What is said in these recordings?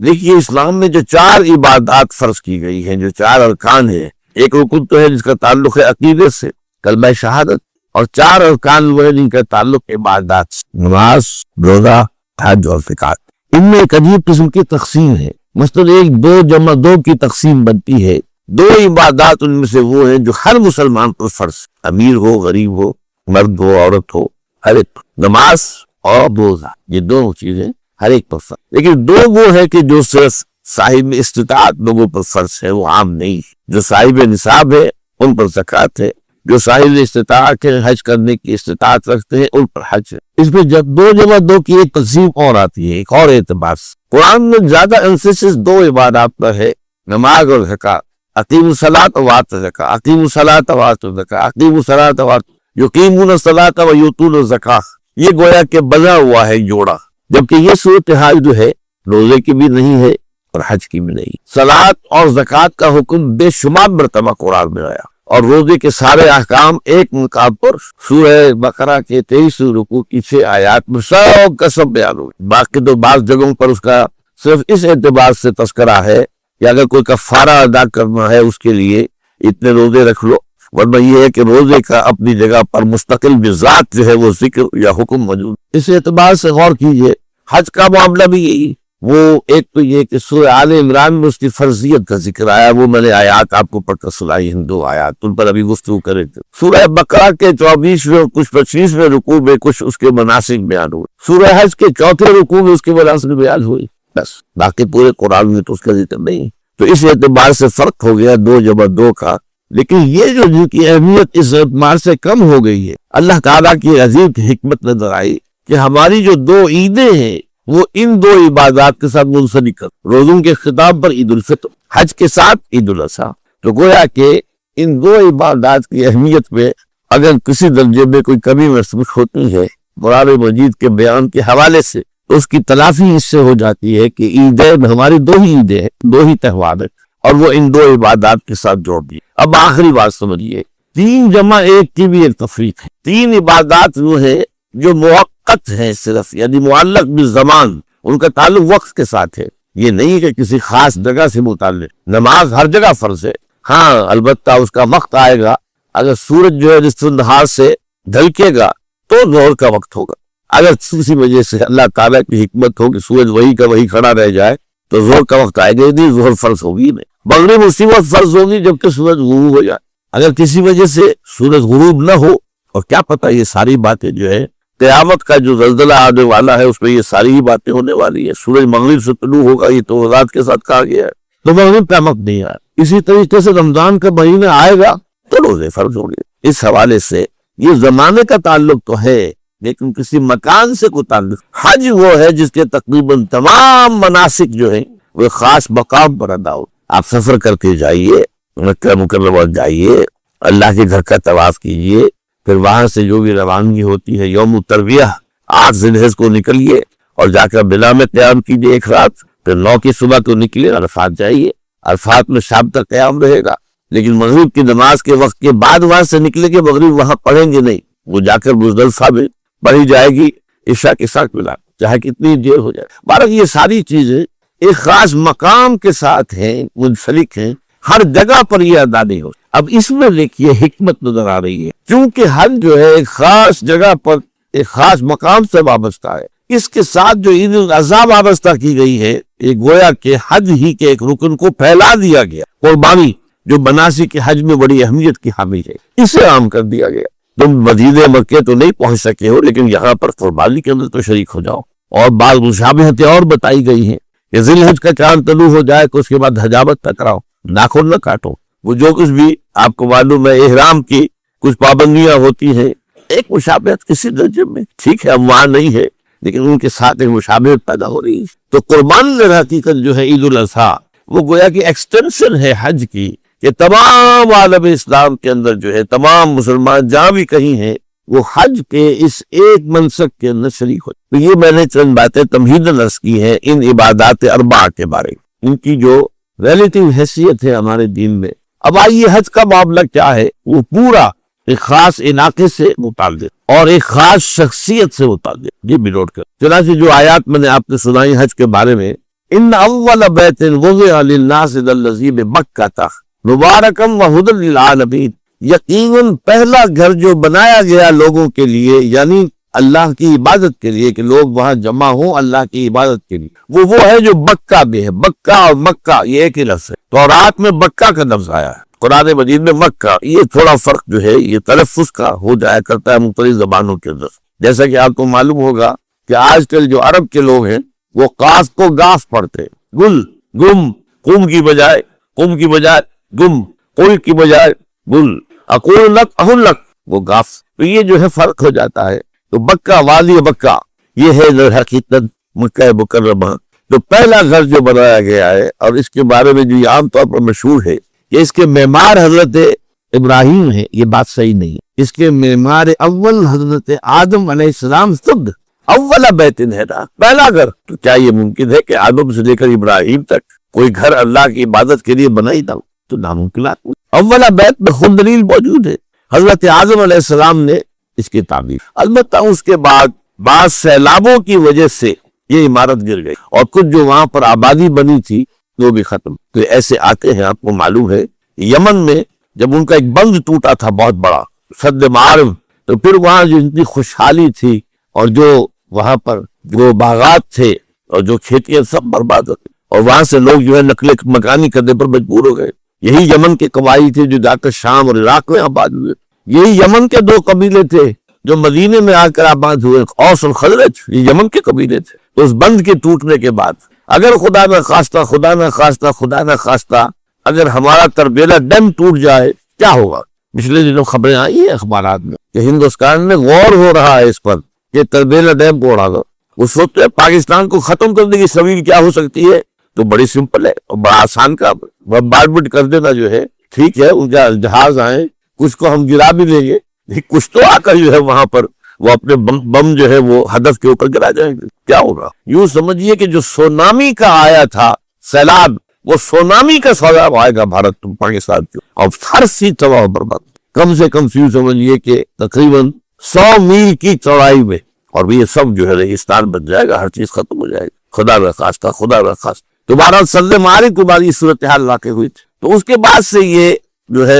دیکھیے اسلام میں جو 4 عبادات فرض کی گئی ہیں، جو 4 ارکان ہیں، ایک رکن تو ہے جس کا تعلق ہے عقیدے سے، کلمہ شہادت، اور 4 ارکان وہ ہے جن کا تعلق عبادات سے، نماز، روزہ، حج اور زکات۔ ان میں ایک عجیب قسم کی تقسیم ہے، مثلا 1 2 جمع 2 کی تقسیم بنتی ہے۔ 2 عبادات ان میں سے وہ ہیں جو ہر مسلمان پر فرض، امیر ہو غریب ہو، مرد ہو عورت ہو، ہر ایک، نماز اور روزہ، یہ 2 چیزیں ہر ایک پر فرض۔ لیکن 2 وہ ہے کہ جو صرف صاحب استطاعت لوگوں پر فرض ہے، وہ عام نہیں، جو صاحب نصاب ہے ان پر زکوٰۃ ہے، جو صاحب استطاعت ہے حج کرنے کی استطاعت رکھتے ہیں ان پر حج ہے۔ اس میں جب 2 جمع 2 کی ایک تقسیم اور آتی ہے، ایک اور اعتبار سے قرآن میں زیادہ ایمفیسس 2 عبادات پر ہے، نماز اور زکوٰۃ۔ اقیموا الصلاۃ وآتوا الزکاۃ، اقیموا الصلاۃ وآتوا الزکاۃ، اقیموا الصلاۃ وآتوا یقیمون الصلاۃ ویؤتون الزکاۃ، یہ گویا کہ بنا ہوا ہے جوڑا، جبکہ یہ صورتحال جو ہے روزے کی بھی نہیں ہے اور حج کی بھی نہیں۔ صلاۃ اور زکوٰۃ کا حکم بے شمار مرتبہ قرآن میں آیا، اور روزے کے سارے احکام ایک مقام پر سورہ بقرہ کے 23 رکوع کی 6 آیات میں سب کا سب بیان ہوئی۔ باقی تو بعض جگہوں پر اس کا صرف اس اعتبار سے تذکرہ ہے کہ اگر کوئی کفارہ ادا کرنا ہے اس کے لیے اتنے روزے رکھ لو، ورنہ یہ ہے کہ روزے کا اپنی جگہ پر مستقل بذات جو ہے وہ ذکر یا حکم موجود۔ اس اعتبار سے غور کیجئے، حج کا معاملہ بھی یہی، وہ ایک تو یہ کہ سورہ آل عمران میں اس کی فرضیت کا ذکر آیا، وہ میں نے آیات آپ کو پڑھ کر سنائی ہیں، 2 آیات، ان پر ابھی گفتگو کریں گے۔ سورہ بقرہ کے 24ویں اور کچھ 25ویں رکوع میں کچھ اس کے مناسک بیان ہوئے، سورہ حج کے 4تھے رکوع میں اس کے مناسک بیان ہوئی، بس باقی پورے قرآن میں تو اس کا ذکر نہیں۔ تو اس اعتبار سے فرق ہو گیا 2 جمع 2 کا، لیکن یہ جو جن کی اہمیت اس اعتبار سے کم ہو گئی ہے، اللہ تعالیٰ کی عظیم حکمت نظر آئی کہ ہماری جو 2 عیدیں ہیں وہ ان 2 عبادات کے ساتھ منسلک کر، روزوں کے خطاب پر عید الفطر، حج کے ساتھ عید الاضحیٰ۔ تو گویا کہ ان 2 عبادات کی اہمیت میں اگر کسی درجے میں کوئی کمی محسوس ہوتی ہے قرآن مجید کے بیان کے حوالے سے، تو اس کی تلافی اس سے ہو جاتی ہے کہ عیدین ہماری 2 ہی عیدیں ہیں، 2 ہی تہوار ہیں، اور وہ ان 2 عبادات کے ساتھ جوڑ دی۔ اب آخری بات سمجھیے، 3 جمع 1 کی بھی ایک تفریق ہے۔ 3 عبادات وہ ہیں جو موقت ہیں صرف، یعنی معلق بالزمان، ان کا تعلق وقت کے ساتھ ہے، یہ نہیں کہ کسی خاص جگہ سے متعلق۔ نماز ہر جگہ فرض ہے، ہاں البتہ اس کا وقت آئے گا، اگر سورج جو ہے نصف النہار سے ڈھلکے گا تو ظہر کا وقت ہوگا، اگر کسی وجہ سے اللہ تعالیٰ کی حکمت ہو کہ سورج وہی کا وہی کھڑا رہ جائے تو ظہر کا وقت آئے گا، نہیں ظہر فرض ہوگی نہیں۔ مغرب اسی وقت فرض ہوگی جبکہ سورج غروب ہو جائے، اگر کسی وجہ سے سورج غروب نہ ہو، اور کیا پتہ یہ ساری باتیں جو ہے قیامت کا جو زلزلہ آنے والا ہے اس میں یہ ساری ہی باتیں ہونے والی ہے، سورج مغرب سے طلوع ہوگا، یہ تو رات کے ساتھ کہا گیا ہے، تو مغرب کا وقت نہیں آیا۔ اسی طریقے سے رمضان کا مہینہ آئے گا تو روزے فرض ہوں گے۔ اس حوالے سے یہ زمانے کا تعلق تو ہے لیکن کسی مکان سے کوئی تعلق۔ حج وہ ہے جس کے تقریباً تمام مناسک جو ہیں وہ خاص مقام پر ادا ہو۔ آپ سفر کر کے جائیے، مکہ مکرمہ جائیے، اللہ کے گھر کا طواف کیجیے، پھر وہاں سے جو بھی روانگی ہوتی ہے یوم الترویہ 8 ذی الحجہ کو نکلیے اور جا کر بنا میں قیام کیجیے 1 رات، پھر 9 کی صبح کو نکلیے عرفات جائیے، عرفات میں شام تک قیام رہے گا، لیکن مغرب کی نماز کے وقت کے بعد وہاں سے نکلے گے، مغرب وہاں پڑھیں گے نہیں، وہ جا کر مزدلفہ میں پڑھی جائے گی عشاء کے ساتھ ملا، چاہے کتنی دیر ہو جائے۔ بہرحال یہ ساری چیزیں ایک خاص مقام کے ساتھ ہیں، منسلک ہیں، ہر جگہ پر یہ ادا نہیں ہو۔ اب اس میں دیکھیے حکمت نظر آ رہی ہے، چونکہ حج جو ہے ایک خاص جگہ پر ایک خاص مقام سے وابستہ ہے، اس کے ساتھ جو عید الاضحیٰ وابستہ کی گئی ہے، ایک گویا کہ حج ہی کے ایک رکن کو پھیلا دیا گیا، قربانی جو مناسک حج میں بڑی اہمیت کی حامل ہے، اسے عام کر دیا گیا۔ تم مدینہ مکہ تو نہیں پہنچ سکے ہو لیکن یہاں پر قربانی کے اندر تو شریک ہو جاؤ۔ اور بعض مشابہتیں اور بتائی گئی ہیں کہ ذی الحجہ کا چاند طلوع ہو جائے کہ اس کے بعد حجامت نہ کراؤ، ناخن نہ کاٹو، وہ جو کچھ بھی آپ کو معلوم ہے احرام کی کچھ پابندیاں ہوتی ہیں، ایک مشابہت کسی درجے میں ٹھیک ہے، اب وہاں نہیں ہے لیکن ان کے ساتھ ایک مشابہت پیدا ہو رہی ہے۔ تو قربانی در حقیقت جو ہے عید الاضحیٰ وہ گویا کہ ایکسٹینشن ہے حج کی، کہ تمام عالم اسلام کے اندر جو ہے تمام مسلمان جہاں بھی کہیں ہیں وہ حج کے اس ایک منسک کے اندر شریک ہو۔ تو یہ میں نے چند باتیں تمہیداً عرض کی ہیں ان عبادات 4 کے بارے میں، ان کی جو ریلیٹیو حیثیت ہے ہمارے دین میں۔ اب آئیے حج کا معاملہ کیا ہے، وہ پورا ایک خاص علاقے سے متعلق اور ایک خاص شخصیت سے متعلق، یہ بھی نوٹ کر۔ چنانچہ جو آیات میں نے آپ نے سنائی حج کے بارے میں، ان اول بیت وضع للناس للذی ببکۃ مبارکا وہدی للعالمین، یقیناً پہلا گھر جو بنایا گیا لوگوں کے لیے یعنی اللہ کی عبادت کے لیے، کہ لوگ وہاں جمع ہوں اللہ کی عبادت کے لیے، وہ ہے جو بکہ میں ہے۔ بکہ اور مکہ یہ ایک ہی لفظ ہے، تورات میں بکہ کا لفظ آیا ہے، قرآن مجید میں مکہ۔ یہ تھوڑا فرق جو ہے یہ تلفظ کا ہو جایا کرتا ہے مختلف زبانوں کے اندر، جیسا کہ آپ کو معلوم ہوگا کہ آج کل جو عرب کے لوگ ہیں وہ قاف کو گاف پڑھتے ہیں، گل گم، قم کی بجائے گم، قل کی بجائے گل، اقول لک اہل لک، وہ گاف۔ تو یہ جو ہے فرق ہو جاتا ہے۔ تو بکہ، وادی بکہ، یہ ہے در حقیقت مکہ مکرمہ۔ تو پہلا گھر جو بنایا گیا ہے، اور اس کے بارے میں جو عام طور پر مشہور ہے کہ اس کے معمار حضرت ابراہیم ہے، یہ بات صحیح نہیں ہے۔ اس کے معمار اول حضرت آدم علیہ السلام خود اول بیت ہے نا، پہلا گھر۔ تو کیا یہ ممکن ہے کہ آدم سے لے کر ابراہیم تک کوئی گھر اللہ کی عبادت کے لیے بنا ہی نہ ہو؟ تو ناممکنات۔ اولا بیت میں خود دلیل موجود ہے، حضرت آدم علیہ السلام نے اس کی تعمیر۔ البتہ اس کے بعد بعض سیلابوں کی وجہ سے یہ عمارت گر گئی، اور کچھ جو وہاں پر آبادی بنی تھی وہ بھی ختم۔ تو ایسے آتے ہیں، آپ کو معلوم ہے یمن میں جب ان کا ایک بند ٹوٹا تھا بہت بڑا، سد معارف، تو پھر وہاں جو اتنی خوشحالی تھی اور جو وہاں پر جو باغات تھے اور جو کھیتیاں سب برباد ہو گئی، اور وہاں سے لوگ جو ہے نقل مکانی کرنے پر مجبور ہو گئے۔ یہی یمن کے قبائل تھے جو جا کر شام اور عراق میں آباد ہوئے۔ یہی یمن کے دو قبیلے تھے جو مدینے میں آ کر آباد ہوئے، اوس اور خزرج، یہ یمن کے قبیلے تھے۔ اس بند کے ٹوٹنے کے بعد اگر خدا نہ خواستہ اگر ہمارا تربیلا ڈیم ٹوٹ جائے کیا ہوگا؟ پچھلے دنوں خبریں آئی ہیں اخبارات میں کہ ہندوستان میں غور ہو رہا ہے اس پر کہ تربیلا ڈیم کو اڑا دو۔ اس وقت پاکستان کو ختم کرنے کی سبیل کیا ہو سکتی ہے؟ تو بڑی سمپل ہے اور بڑا آسان کا، بمبارڈمنٹ کر دینا جو ہے۔ ٹھیک ہے، ان کا جہاز آئیں، کچھ کو ہم گرا بھی لیں گے، کچھ تو آ کر جو ہے وہاں پر وہ اپنے بم جو ہے وہ ہدف کے اوپر گرا جائیں گے، کیا ہوگا؟ یوں سمجھیے کہ جو سونامی کا آیا تھا سیلاب، وہ سونامی کا سیلاب آئے گا بھارت پاکستان کے، اور ہر سی تباہ و برباد۔ کم سے کم یوں سمجھیے کہ تقریباً 100 میل کی چوڑائی میں، اور یہ سب جو ہے ریگستان بن جائے گا، ہر چیز ختم ہو جائے گا، خدا نخواستہ۔ دوبارہ سد معارف کے بعد یہ صورتحال واقع ہوئی تھی۔ تو اس کے بعد سے یہ جو ہے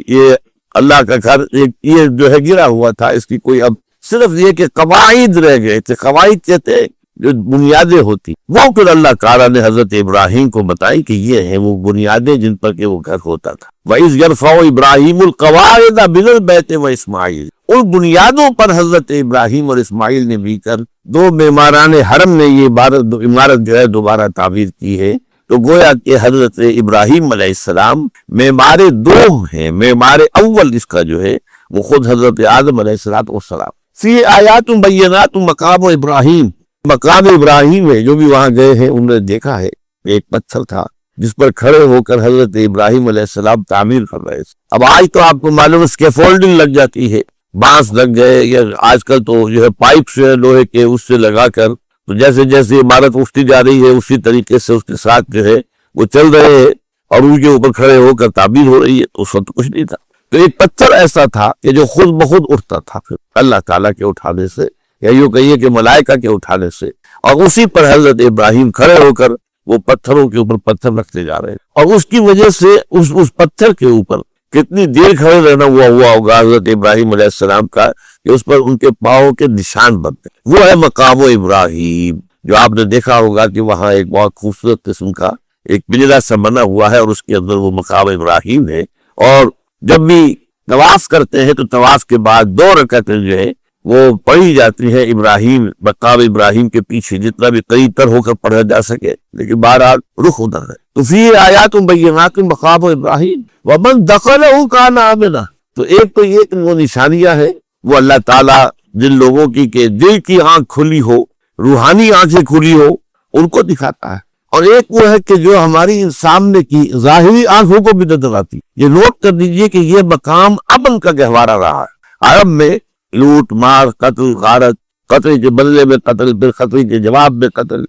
یہ اللہ کا گھر یہ جو ہے گرا ہوا تھا۔ اس کی کوئی اب صرف یہ کہ قواعد رہ گئے تھے، قواعد کہتے ہیں جو بنیادیں ہوتی، وہ پھر اللہ تعالیٰ نے حضرت ابراہیم کو بتائی کہ یہ ہیں وہ بنیادیں جن پر کہ وہ گھر ہوتا تھا۔ وَإِذْ يَرْفَعُ إِبْرَاهِيمُ الْقَوَاعِدَ مِنَ الْبَيْتِ وَإِسْمَاعِيلُ، ان بنیادوں پر حضرت ابراہیم اور اسماعیل نے بھی کر دو معماران حرم نے یہ عمارت جو ہے دوبارہ تعمیر کی ہے۔ تو گویا کہ حضرت ابراہیم علیہ السلام معمار دوم ہے، معمار اول اس کا جو ہے وہ خود حضرت آدم علیہ السلام۔ فی آیات بینات مقام ابراہیم، مقام ابراہیم ہے، جو بھی وہاں گئے ہیں انہوں نے دیکھا ہے ایک پتھر تھا جس پر کھڑے ہو کر حضرت ابراہیم علیہ السلام تعمیر کر رہے تھے۔ اب آج تو آپ کو معلوم ہے اسکیفولڈنگ لگ جاتی ہے، بانس لگ گئے، یا آج کل تو جو ہے پائپس جو ہے لوہے کے اس سے لگا کر، تو جیسے جیسے عمارت اٹھتی جا رہی ہے اسی طریقے سے اس کے ساتھ جو ہے وہ چل رہے ہیں اور ان کے اوپر کھڑے ہو کر تعمیر ہو رہی ہے۔ تو اس وقت کچھ نہیں تھا، تو ایک پتھر ایسا تھا کہ جو خود بخود اٹھتا تھا پھر اللہ تعالیٰ کے اٹھانے سے، یا یوں کہیے کہ ملائکہ کے اٹھانے سے، اور اسی پر حضرت ابراہیم کھڑے ہو کر وہ پتھروں کے اوپر پتھر رکھتے جا رہے ہیں، اور اس کی وجہ سے اس پتھر کے اوپر کتنی دیر کھڑے رہنا ہوا ہوگا حضرت ابراہیم علیہ السلام کا کہ اس پر ان کے پاؤں کے نشان بنتے۔ وہ ہے مقام ابراہیم، جو آپ نے دیکھا ہوگا کہ وہاں ایک بہت خوبصورت قسم کا ایک پنجرا سا بنا ہوا ہے، اور اس کے اندر وہ مقام ابراہیم ہے۔ اور جب بھی طواف کرتے ہیں تو طواف کے بعد 2 رکعتیں جو ہے وہ پڑھی جاتی ہے ابراہیم، مقام ابراہیم کے پیچھے، جتنا بھی قریب تر ہو کر پڑھا جا سکے، لیکن بہرحال رخ ادھر ہے۔ تو فی آیات بینات مقام ابراہیم ومن دخلہ کان آمنا، تو ایک تو یہ کہ وہ نشانیاں ہیں، وہ اللہ تعالیٰ جن لوگوں کی کہ دل کی آنکھ کھلی ہو، روحانی آنکھیں کھلی ہو، ان کو دکھاتا ہے، اور ایک وہ ہے کہ جو ہماری سامنے کی ظاہری آنکھوں کو بھی نظر آتی۔ یہ نوٹ کر دیجئے کہ یہ مقام امن کا گہوارہ رہا ہے۔ عرب میں لوٹ مار، قتل غارت، قتل کے بدلے میں قتل، پھر قتل کے جواب میں قتل،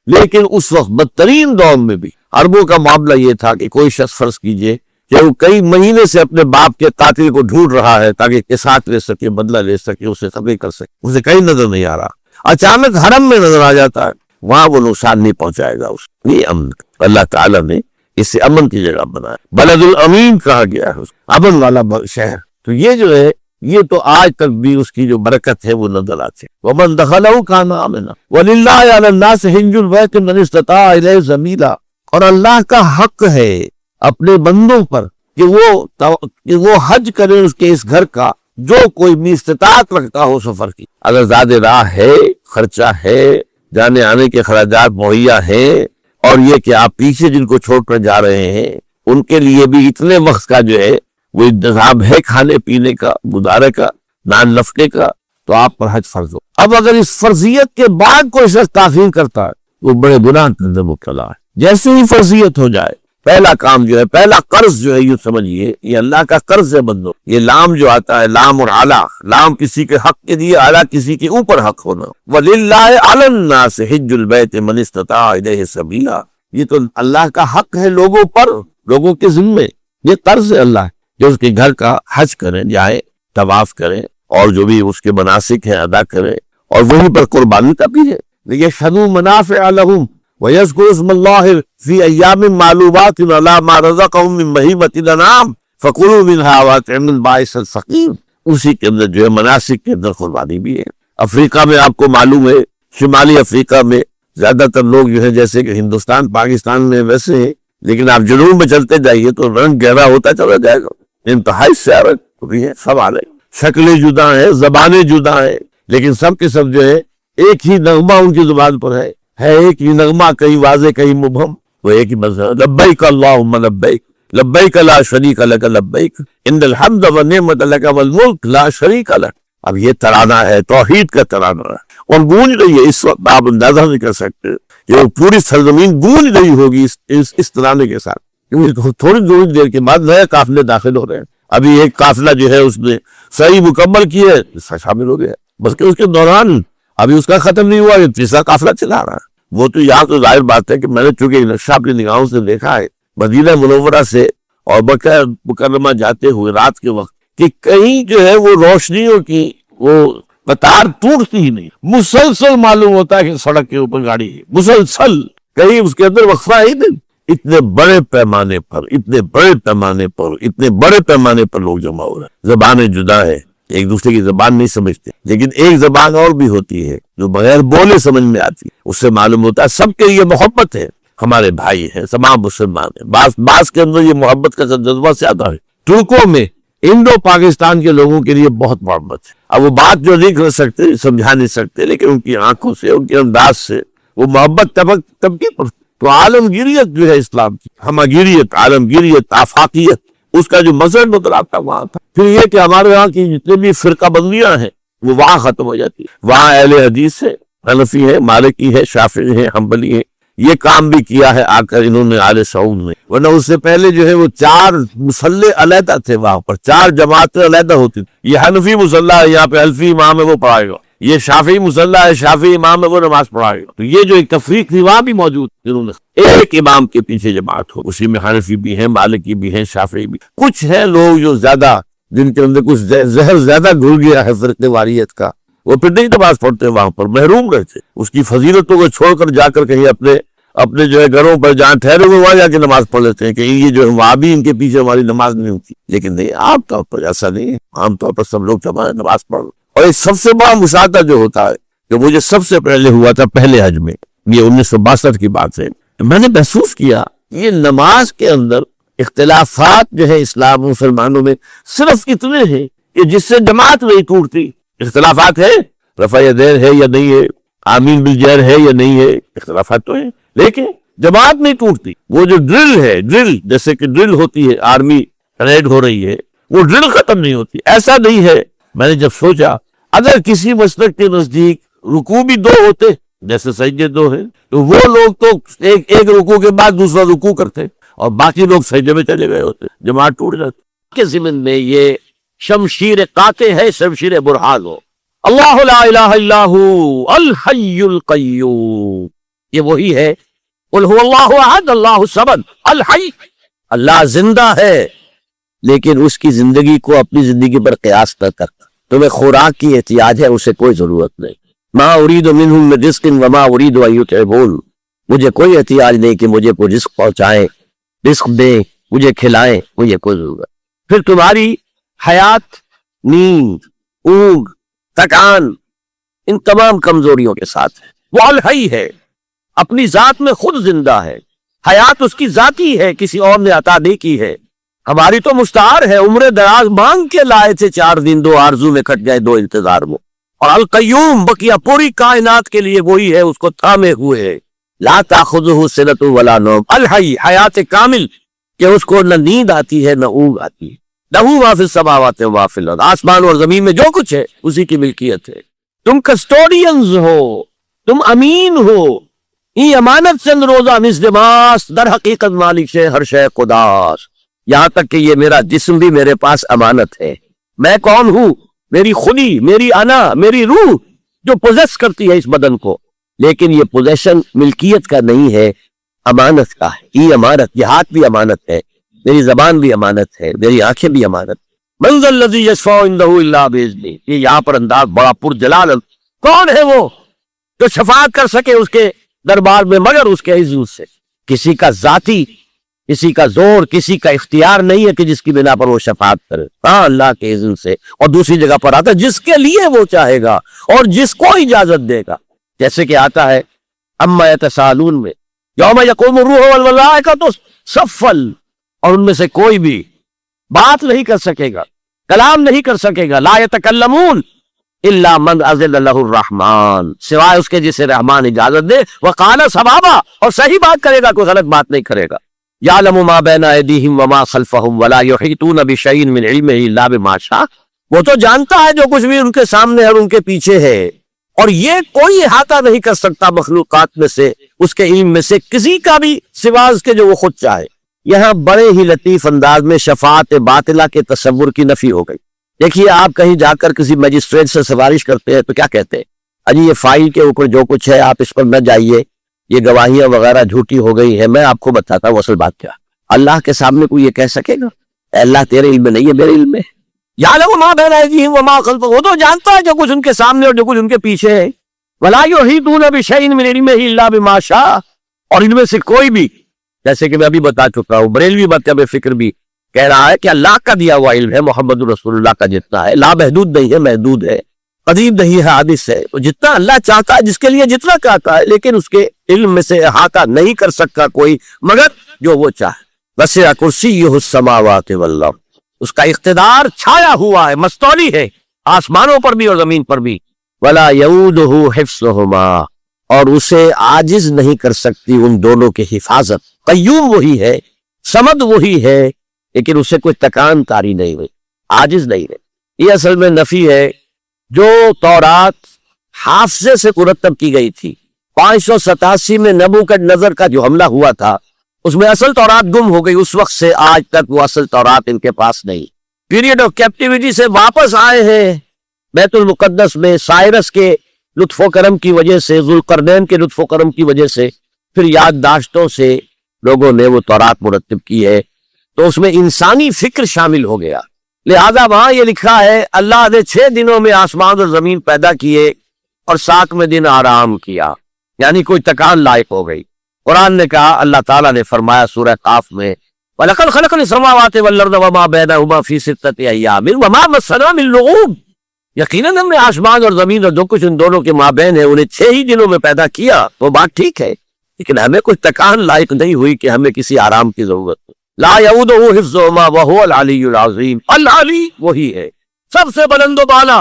لیکن اس وقت بدترین دور میں بھی عربوں کا معاملہ یہ تھا کہ کوئی شخص فرض کیجئے کہ وہ کئی مہینے سے اپنے باپ کے قاتل کو ڈھونڈ رہا ہے تاکہ قصاص لے سکے، بدلہ لے سکے، اسے قتل کر سکے، اسے کہیں نظر نہیں آ رہا، اچانک حرم میں نظر آ جاتا ہے، وہاں وہ نقصان نہیں پہنچائے گا اس کو. یہ امن اللہ تعالیٰ نے اسے امن کی جگہ بنایا. بلد الامین کہا گیا ہے اس کو، امن والا شہر. تو یہ جو ہے یہ تو آج تک بھی اس کی جو برکت ہے وہ نظر آتی ہے. ومن دخلہ کان آمنا وللہ علی الناس حج البیت من استطاع الیہ سبیلا. اور اللہ کا حق ہے اپنے بندوں پر کہ وہ حج کرے اس کے اس گھر کا جو کوئی بھی استطاعت رکھتا ہو سفر کی. اگر زیادہ راہ ہے، خرچہ ہے، جانے آنے کے خراجات مہیا ہیں، اور یہ کہ آپ پیچھے جن کو چھوڑ کر جا رہے ہیں ان کے لیے بھی اتنے وقت کا جو ہے وہ انتظام ہے کھانے پینے کا، گزارے کا، نان نفقے کا، تو آپ پر حج فرض ہو. اب اگر اس فرضیت کے بعد کوئی شخص تاخیر کرتا ہے وہ بڑے گناہ کے اندر مبتلا ہے. جیسے ہی فرضیت ہو جائے پہلا کام جو ہے، پہلا قرض جو ہے، یوں سمجھیے یہ اللہ کا قرض ہے بندوں. یہ لام جو آتا ہے، لام اور اعلیٰ، لام کسی کے حق کے لیے، اعلیٰ کسی کے اوپر حق ہونا. وَلِلَّهِ عَلَى النَّاسِ حِجُّ الْبَيْتِ مَنِ اسْتَطَاعَ إِلَيْهِ سَبِيلًا. یہ تو اللہ کا حق ہے لوگوں پر، لوگوں کے ذمے. یہ قرض ہے اللہ جو اس کے گھر کا حج کریں، جائے، طواف کریں، اور جو بھی اس کے مناسک ہیں ادا کریں، اور وہیں پر قربانی کا بھی ہے. لِيَشْهَدُوا مَنَافِعَ لَهُمْ وَيَذْكُرُوا اسْمَ اللَّهِ فِي أَيَّامٍ مَّعْلُومَاتٍ عَلَىٰ مَا رَزَقَهُم مِّن بَهِيمَةِ الْأَنْعَامِ فَكُلُوا مِنْهَا وَأَطْعِمُوا الْبَائِسَ الْفَقِيرَ. اسی کے اندر جو ہے مناسک کے اندر قربانی بھی ہے. افریقہ میں آپ کو معلوم ہے، شمالی افریقہ میں زیادہ تر لوگ جو ہے جیسے کہ ہندوستان پاکستان میں ویسے ہیں، لیکن آپ جنوب میں چلتے جائیے تو رنگ گہرا ہوتا چلا جائے گا. انتہائی سیارت بھی ہے، سب آلے شکلیں جدا ہیں، زبانیں جدا ہیں، لیکن سب کے سب جو ہے ایک ہی نغمہ ان کی زبان پر ہے ایک ہی نغمہ، کہیں واضح کہیں مبہم، وہ ایک ہی مذہب. لبیک اللہم لبیک لبیک لا شریک لک لبیک ان الحمد والنعمت لک والملک لا شریک لک. اب یہ ترانہ ہے، توحید کا ترانہ ہے، اور گونج رہی ہے اس وقت. آپ اندازہ نہیں کر سکتے کہ پوری سرزمین گونج رہی ہوگی اس ترانے کے ساتھ. تھوڑی دیر کے بعد نئے قافلے داخل ہو رہے ہیں. ابھی ایک قافلہ جو ہے اس نے صحیح مکمل کی ہے، شامل ہو گیا، بس کہ اس کے دوران ابھی اس کا ختم نہیں ہوا، یہ تیسرا قافلہ چلا رہا ہے. وہ تو یہاں تو ظاہر بات ہے کہ میں نے چونکہ نقشہ اپنی نگاہوں سے دیکھا ہے مدینہ منورہ سے اور مکہ مکرمہ جاتے ہوئے رات کے وقت، کہ کہیں جو ہے وہ روشنیوں کی وہ قطار ٹوٹتی ہی نہیں، مسلسل معلوم ہوتا ہے کہ سڑک کے اوپر گاڑی ہے، مسلسل، کہیں اس کے اندر وقفہ ہی نہیں. اتنے بڑے پیمانے پر لوگ جمع ہو رہے ہیں. زبانیں جدا ہے، ایک دوسرے کی زبان نہیں سمجھتے، لیکن ایک زبان اور بھی ہوتی ہے جو بغیر بولے سمجھ میں آتی ہے. اس سے معلوم ہوتا ہے سب کے لیے محبت ہے، ہمارے بھائی ہیں، تمام مسلمان ہیں. بعض کے اندر یہ محبت کا جذبہ زیادہ ہے. ترکوں میں انڈو پاکستان کے لوگوں کے لیے بہت محبت ہے. اب وہ بات جو نہیں کر سکتے، سمجھا نہیں سکتے، لیکن ان کی آنکھوں سے، ان کے انداز سے وہ محبت طبقی پر. تو عالمگیریت جو ہے اسلام کی، ہمگیریت، عالمگیریت، آفاقیت، اس کا جو مظہر نظر آتا وہاں تھا. پھر یہ کہ ہمارے یہاں کی جتنے بھی فرقہ بندیاں ہیں وہ وہاں ختم ہو جاتی ہے. وہاں اہل حدیث ہے، حنفی ہے، مالکی ہے، شافعی ہے، حنبلی ہے. یہ کام بھی کیا ہے آ کر انہوں نے آل سعود نے. ورنہ اس سے پہلے جو ہے وہ 4 مصلے علیحدہ تھے، وہاں پر 4 جماعتیں علیحدہ ہوتی تھی. یہ حنفی مصلی ہے، یہاں پہ حنفی امام ہے وہ پڑھائے گا. یہ شافعی مصلی ہے، شافعی امام ہے وہ نماز پڑھائے گا. تو یہ جو ایک تفریق تھی وہاں بھی موجود، جنہوں نے ایک امام کے پیچھے جماعت ہو، اسی میں حنفی بھی ہیں، مالکی بھی ہیں، شافعی بھی. کچھ ہیں لوگ جو زیادہ، جن کے اندر کچھ زہر زیادہ گھل گیا ہے فرقے واریت کا، وہ پھر نہیں نماز پڑھتے، وہاں پر محروم رہتے. اس کی فضیلتوں کو چھوڑ کر جا کر کہیں اپنے جو ہے گھروں پر جہاں ٹھہرے ہوئے وہاں جا کے نماز پڑھ لیتے ہیں کہ یہ جو ہے وہاں بھی ان کے پیچھے ہماری نماز نہیں ہوتی. لیکن نہیں، عام طور پر ایسا نہیں ہے. عام طور پر سب لوگ جمع نماز پڑھ. اور ایک سب سے بڑا مشاہدہ جو ہوتا ہے کہ مجھے سب سے پہلے ہوا تھا پہلے حج میں، یہ 1962 کی بات ہے. میں نے محسوس کیا یہ نماز کے اندر اختلافات جو ہے اسلام مسلمانوں میں صرف اتنے ہیں کہ جس سے جماعت نہیں ٹوٹتی. اختلافات ہے، رفع یدین ہے یا نہیں ہے، آمین بالجہر ہے یا نہیں ہے، اختلافات تو ہیں، لیکن جماعت نہیں ٹوٹتی. وہ جو ڈرل جیسے کہ ڈرل ہوتی ہے، آرمی پریڈ ہو رہی ہے، وہ ڈرل ختم نہیں ہوتی. ایسا نہیں ہے. میں نے جب سوچا اگر کسی مسلک کے نزدیک رکوع بھی 2 ہوتے جیسے سجدے 2 ہیں، تو وہ لوگ تو ایک رکوع کے بعد دوسرا رکوع کرتے اور باقی لوگ سجدے میں چلے گئے ہوتے، جماعت ٹوٹ جاتی. کے ضمن میں یہ شمشیر قاطع ہے، شمشیر برہان ہو. اللہ لا الہ الا ہو الحی القیوم، یہ وہی ہے. قل هو اللہ احد اللہ الصمد الحی. اللہ زندہ ہے لیکن اس کی زندگی کو اپنی زندگی پر قیاس نہ کرتا. تمہیں خوراک کی احتیاج ہے، اسے کوئی ضرورت نہیں. ما اريد منهم من رزق وما اريد ان يطعمون، مجھے کوئی احتیاج نہیں کہ مجھے کوئی رزق پہنچائیں، رزق دیں، مجھے کھلائیں، مجھے کوئی ضرورت۔ پھر تمہاری حیات نیند، اونگ، تھکان ان تمام کمزوریوں کے ساتھ ہے۔ وہ الحی ہے، اپنی ذات میں خود زندہ ہے، حیات اس کی ذاتی ہے، کسی اور نے عطا نہیں کی ہے۔ ہماری تو مستعار ہے، عمر دراز مانگ کے لائے تھے، 4 دن 2 آرزو میں کٹ گئے 2 انتظار میں۔ اور القیوم بقیہ پوری کائنات کے لیے وہی ہے، اس کو تھامے ہوئے ہے۔ لا تاخذہ سنۃ ولا نوم، الحی حیات کامل کہ اس کو نہ نیند آتی ہے نہ اونگ آتی ہے۔ لہ ما فی السماوات و ما فی الارض، آسمان اور زمین میں جو کچھ ہے اسی کی ملکیت ہے۔ تم کسٹوڈینز ہو، تم امین ہو، ای امانت چند روزہ مزدماس، در حقیقت مالک سے ہر شے خداس، یہاں تک کہ یہ میرا جسم بھی میرے پاس امانت ہے۔ میں کون ہوں؟ میری خودی، میری انا، میری روح جو پوزیس کرتی ہے اس بدن کو، لیکن یہ پوزیشن ملکیت کا نہیں ہے، امانت کا ہے۔ ای امانت، یہ ہاتھ بھی امانت ہے، میری زبان بھی امانت ہے، میری آنکھیں بھی امانت۔ من ذا الذی یشفع عندہ الا باذنہ، یہ یہاں پر انداز بڑا پرجلال، کون ہے وہ جو شفاعت کر سکے اس کے دربار میں مگر اس کے اذن سے۔ کسی کا ذاتی، کسی کا زور، کسی کا اختیار نہیں ہے کہ جس کی بنا پر وہ شفاعت کرے، ہاں اللہ کے اذن سے۔ اور دوسری جگہ پر آتا ہے جس کے لیے وہ چاہے گا اور جس کو اجازت دے گا، جیسے کہ آتا ہے اما یتساءلون میں، یوم یقوم الروح والملائکۃ صفا، اور ان میں سے کوئی بھی بات نہیں کر سکے گا، کلام نہیں کر سکے گا، لا یتکلمون الا من اذن لہ الرحمن، سوائے اس کے جسے رحمان اجازت دے، وقال صوابا، اور صحیح بات کرے گا، کوئی غلط بات نہیں کرے گا۔ یعلم ما بین ایدیہم وما خلفہم ولا یحیطون بشیء من علمہ الا بما شاء، وہ تو جانتا ہے جو کچھ بھی ان کے سامنے اور ان کے پیچھے ہے، اور یہ کوئی احاطہ نہیں کر سکتا مخلوقات میں سے، اس کے علم میں سے کسی کا بھی، سوا اس کے جو وہ خود چاہے۔ یہاں بڑے ہی لطیف انداز میں شفاعت باطلہ کے تصور کی نفی ہو گئی۔ دیکھیے آپ کہیں جا کر کسی مجسٹریٹ سے سفارش کرتے ہیں تو کیا کہتے ہیں؟ اجی یہ فائل کے اوپر جو کچھ ہے آپ اس پر نہ جائیے، یہ گواہیاں وغیرہ جھوٹی ہو گئی ہے، میں آپ کو بتاتا ہوں اصل بات کیا۔ اللہ کے سامنے کوئی یہ کہہ سکے گا اے اللہ تیرے علم میں نہیں ہے، میرے علم میں ہے؟ یعلم ما بین ایدیہم وما خلفہم، وہ تو جانتا ہے جو کچھ ان کے سامنے اور جو کچھ ان کے پیچھے ہے۔ ولا یحیطون بشیء من علمہ الا بما شاء، اور ان میں سے کوئی بھی، جیسے کہ میں ابھی بتا چکا ہوں، بریلوی مکتب فکر بھی کہہ رہا ہے کہ اللہ کا دیا ہوا علم ہے، محمد رسول اللہ کا جتنا ہے، لا محدود نہیں ہے، محدود ہے، قدیم نہیں ہے، حادث ہے، تو جتنا اللہ چاہتا ہے، جس کے لیے جتنا چاہتا ہے، لیکن اس کے علم میں سے احاطہ نہیں کر سکتا کوئی مگر جو وہ چاہے۔ وسع کرسیہ السماوات والارض، اس کا اقتدار چھایا ہوا ہے، مستولی ہے، آسمانوں پر بھی اور زمین پر بھی۔ ولا یعودہ حفظہما، اور اسے عاجز نہیں کر سکتی ان دونوں کی حفاظت۔ قیوم وہی ہے، صمد وہی ہے، لیکن اسے کوئی تکان کاری نہیں ہوئی، عاجز نہیں ہے۔ یہ اصل میں نفی ہے۔ جو تورات حافظے سے مرتب کی گئی تھی، 587 میں نبوکدنضر کا جو حملہ ہوا تھا، اس میں اصل تورات گم ہو گئی، اس وقت سے آج تک وہ اصل تورات ان کے پاس نہیں۔ پیریڈ آف کیپٹیوٹی سے واپس آئے ہیں بیت المقدس میں، سائرس کے لطف و کرم کی وجہ سے، ذوالقرنین کے لطف و کرم کی وجہ سے، پھر یادداشتوں سے لوگوں نے وہ تورات مرتب کی ہے، تو اس میں انسانی فکر شامل ہو گیا۔ لہذا وہاں یہ لکھا ہے اللہ نے 6 دنوں میں آسمان اور زمین پیدا کیے اور 7ویں دن آرام کیا، یعنی کوئی تکان لائق ہو گئی۔ قرآن نے کہا، اللہ تعالیٰ نے فرمایا سورہ قاف میں، وَلَقَدْ خَلَقْنَا السَّمَاوَاتِ وَالْأَرْضَ وَمَا بَيْنَهُمَا فِي 6 أَيَّامٍ وَمَا مَسَّنَا مِن لُغُوبٍ، یقیناً ہم نے آسمان اور زمین اور جو کچھ ان دونوں کے مابین ہے انہیں 6 ہی دنوں میں پیدا کیا، وہ بات ٹھیک ہے، لیکن ہمیں کوئی تکان لائق نہیں ہوئی کہ ہمیں کسی آرام کی ضرورت ہو۔ لا یعودہ حفظہما وہو العلی العظیم، العلی وہی ہے سب سے بلند و بالا،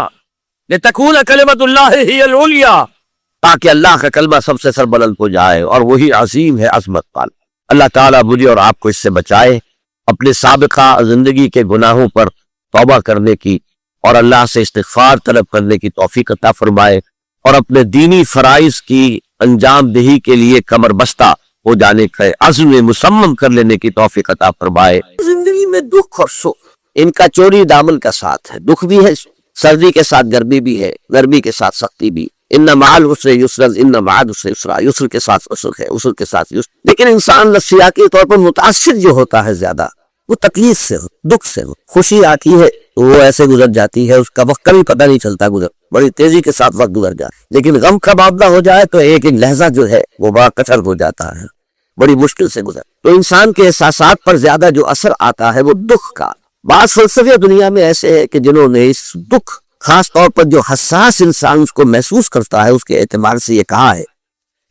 لتکون کلمۃ اللہ ہی العلیٰ، تاکہ اللہ کا کلمہ سب سے سربلند ہو جائے، اور وہی عظیم ہے، عظمت والا۔ اللہ تعالیٰ مجھے اور آپ کو اس سے بچائے، اپنے سابقہ زندگی کے گناہوں پر توبہ کرنے کی اور اللہ سے استغفار طلب کرنے کی توفیق عطا فرمائے، اور اپنے دینی فرائض کی انجام دہی کے لیے کمر بستہ ہو جانے کا عزم مصمم کر لینے کی توفیق عطا فرمائے۔ زندگی میں دکھ اور سکھ ان کا چوری دامن کا ساتھ ہے، دکھ بھی ہے، سردی کے ساتھ گرمی بھی ہے، گرمی کے ساتھ سختی بھی، ان مع العسر یسرا، ان مع العسر یسرا، یسر کے ساتھ عسر ہے، عسر کے ساتھ یسر۔ لیکن انسان نفسیاتی طور پر متاثر جو ہوتا ہے زیادہ، وہ تکلیف سے ہو، دکھ سے ہو، خوشی آتی ہے وہ ایسے گزر جاتی ہے، اس کا وقت کبھی پتہ نہیں چلتا گزر بڑی تیزی کے ساتھ وقت گزر جائے، لیکن غم کا معاملہ ہو جائے تو ایک ایک لہجہ جو ہے وہ بڑا کٹھن ہو جاتا ہے، بڑی مشکل سے گزر۔ تو انسان کے احساسات پر زیادہ جو اثر آتا ہے وہ دکھ کا۔ بعض فلسفے دنیا میں ایسے ہیں کہ جنہوں نے اس دکھ، خاص طور پر جو حساس انسان اس کو محسوس کرتا ہے، اس کے اعتبار سے یہ کہا ہے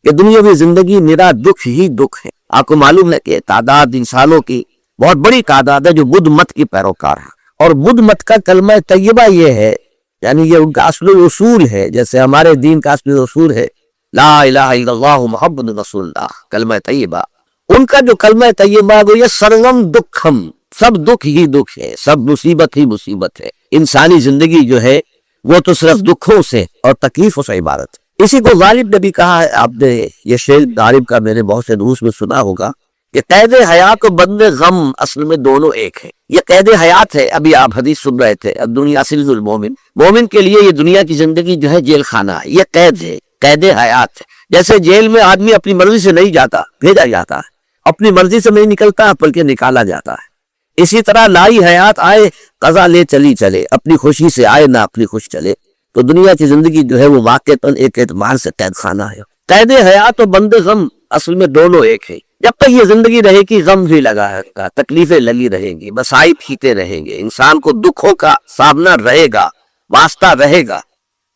کہ دنیاوی زندگی میرا دکھ ہی دکھ ہے۔ آپ کو معلوم ہے کہ تعداد انسانوں کی بہت بڑی تعداد ہے جو بدھ مت کی پیروکار ہے، اور بدھ مت کا کلمہ طیبہ یہ ہے، یعنی یہ ان کا اصل اصول ہے، جیسے ہمارے دین کا اصل اصول ہے لا الہ الا اللہ محمد رسول اللہ، کلمہ طیبہ۔ ان کا جو کلمہ طیبہ وہ یہ سرگم دکھم، سب دکھ ہی دکھ ہے، سب مصیبت ہی مصیبت ہے۔ انسانی زندگی جو ہے وہ تو صرف دکھوں سے اور تکلیفوں سے عبارت ہے۔ اسی کو غالب نے بھی کہا ہے، آپ نے یہ شعر غالب کا میں نے بہت سے دروس میں سنا ہوگا کہ قید حیات و بند غم اصل میں دونوں ایک ہے۔ یہ قید حیات ہے، ابھی آپ حدیث سن رہے تھے، الدنیا سجن المومن، مومن کے لیے یہ دنیا کی زندگی جو ہے جیل خانہ ہے، یہ قید ہے، قید حیات ہے۔ جیسے جیل میں آدمی اپنی مرضی سے نہیں جاتا، بھیجا جاتا ہے، اپنی مرضی سے نہیں نکلتا بلکہ نکالا جاتا ہے، اسی طرح لائی حیات آئے قضا لے چلی چلے، اپنی خوشی سے آئے نہ اپنی خوش چلے۔ تو دنیا کی زندگی جو ہے وہ واقعتاً ایک اعتبار سے قید خانہ ہے۔ قید حیات و بند غم اصل میں دونوں ایک ہے۔ جب تک یہ زندگی رہے گی غم بھی لگا ہے، تکلیفیں لگی رہیں گی، مصائب کھیتے رہیں گے، انسان کو دکھوں کا سامنا رہے گا، واسطہ رہے گا۔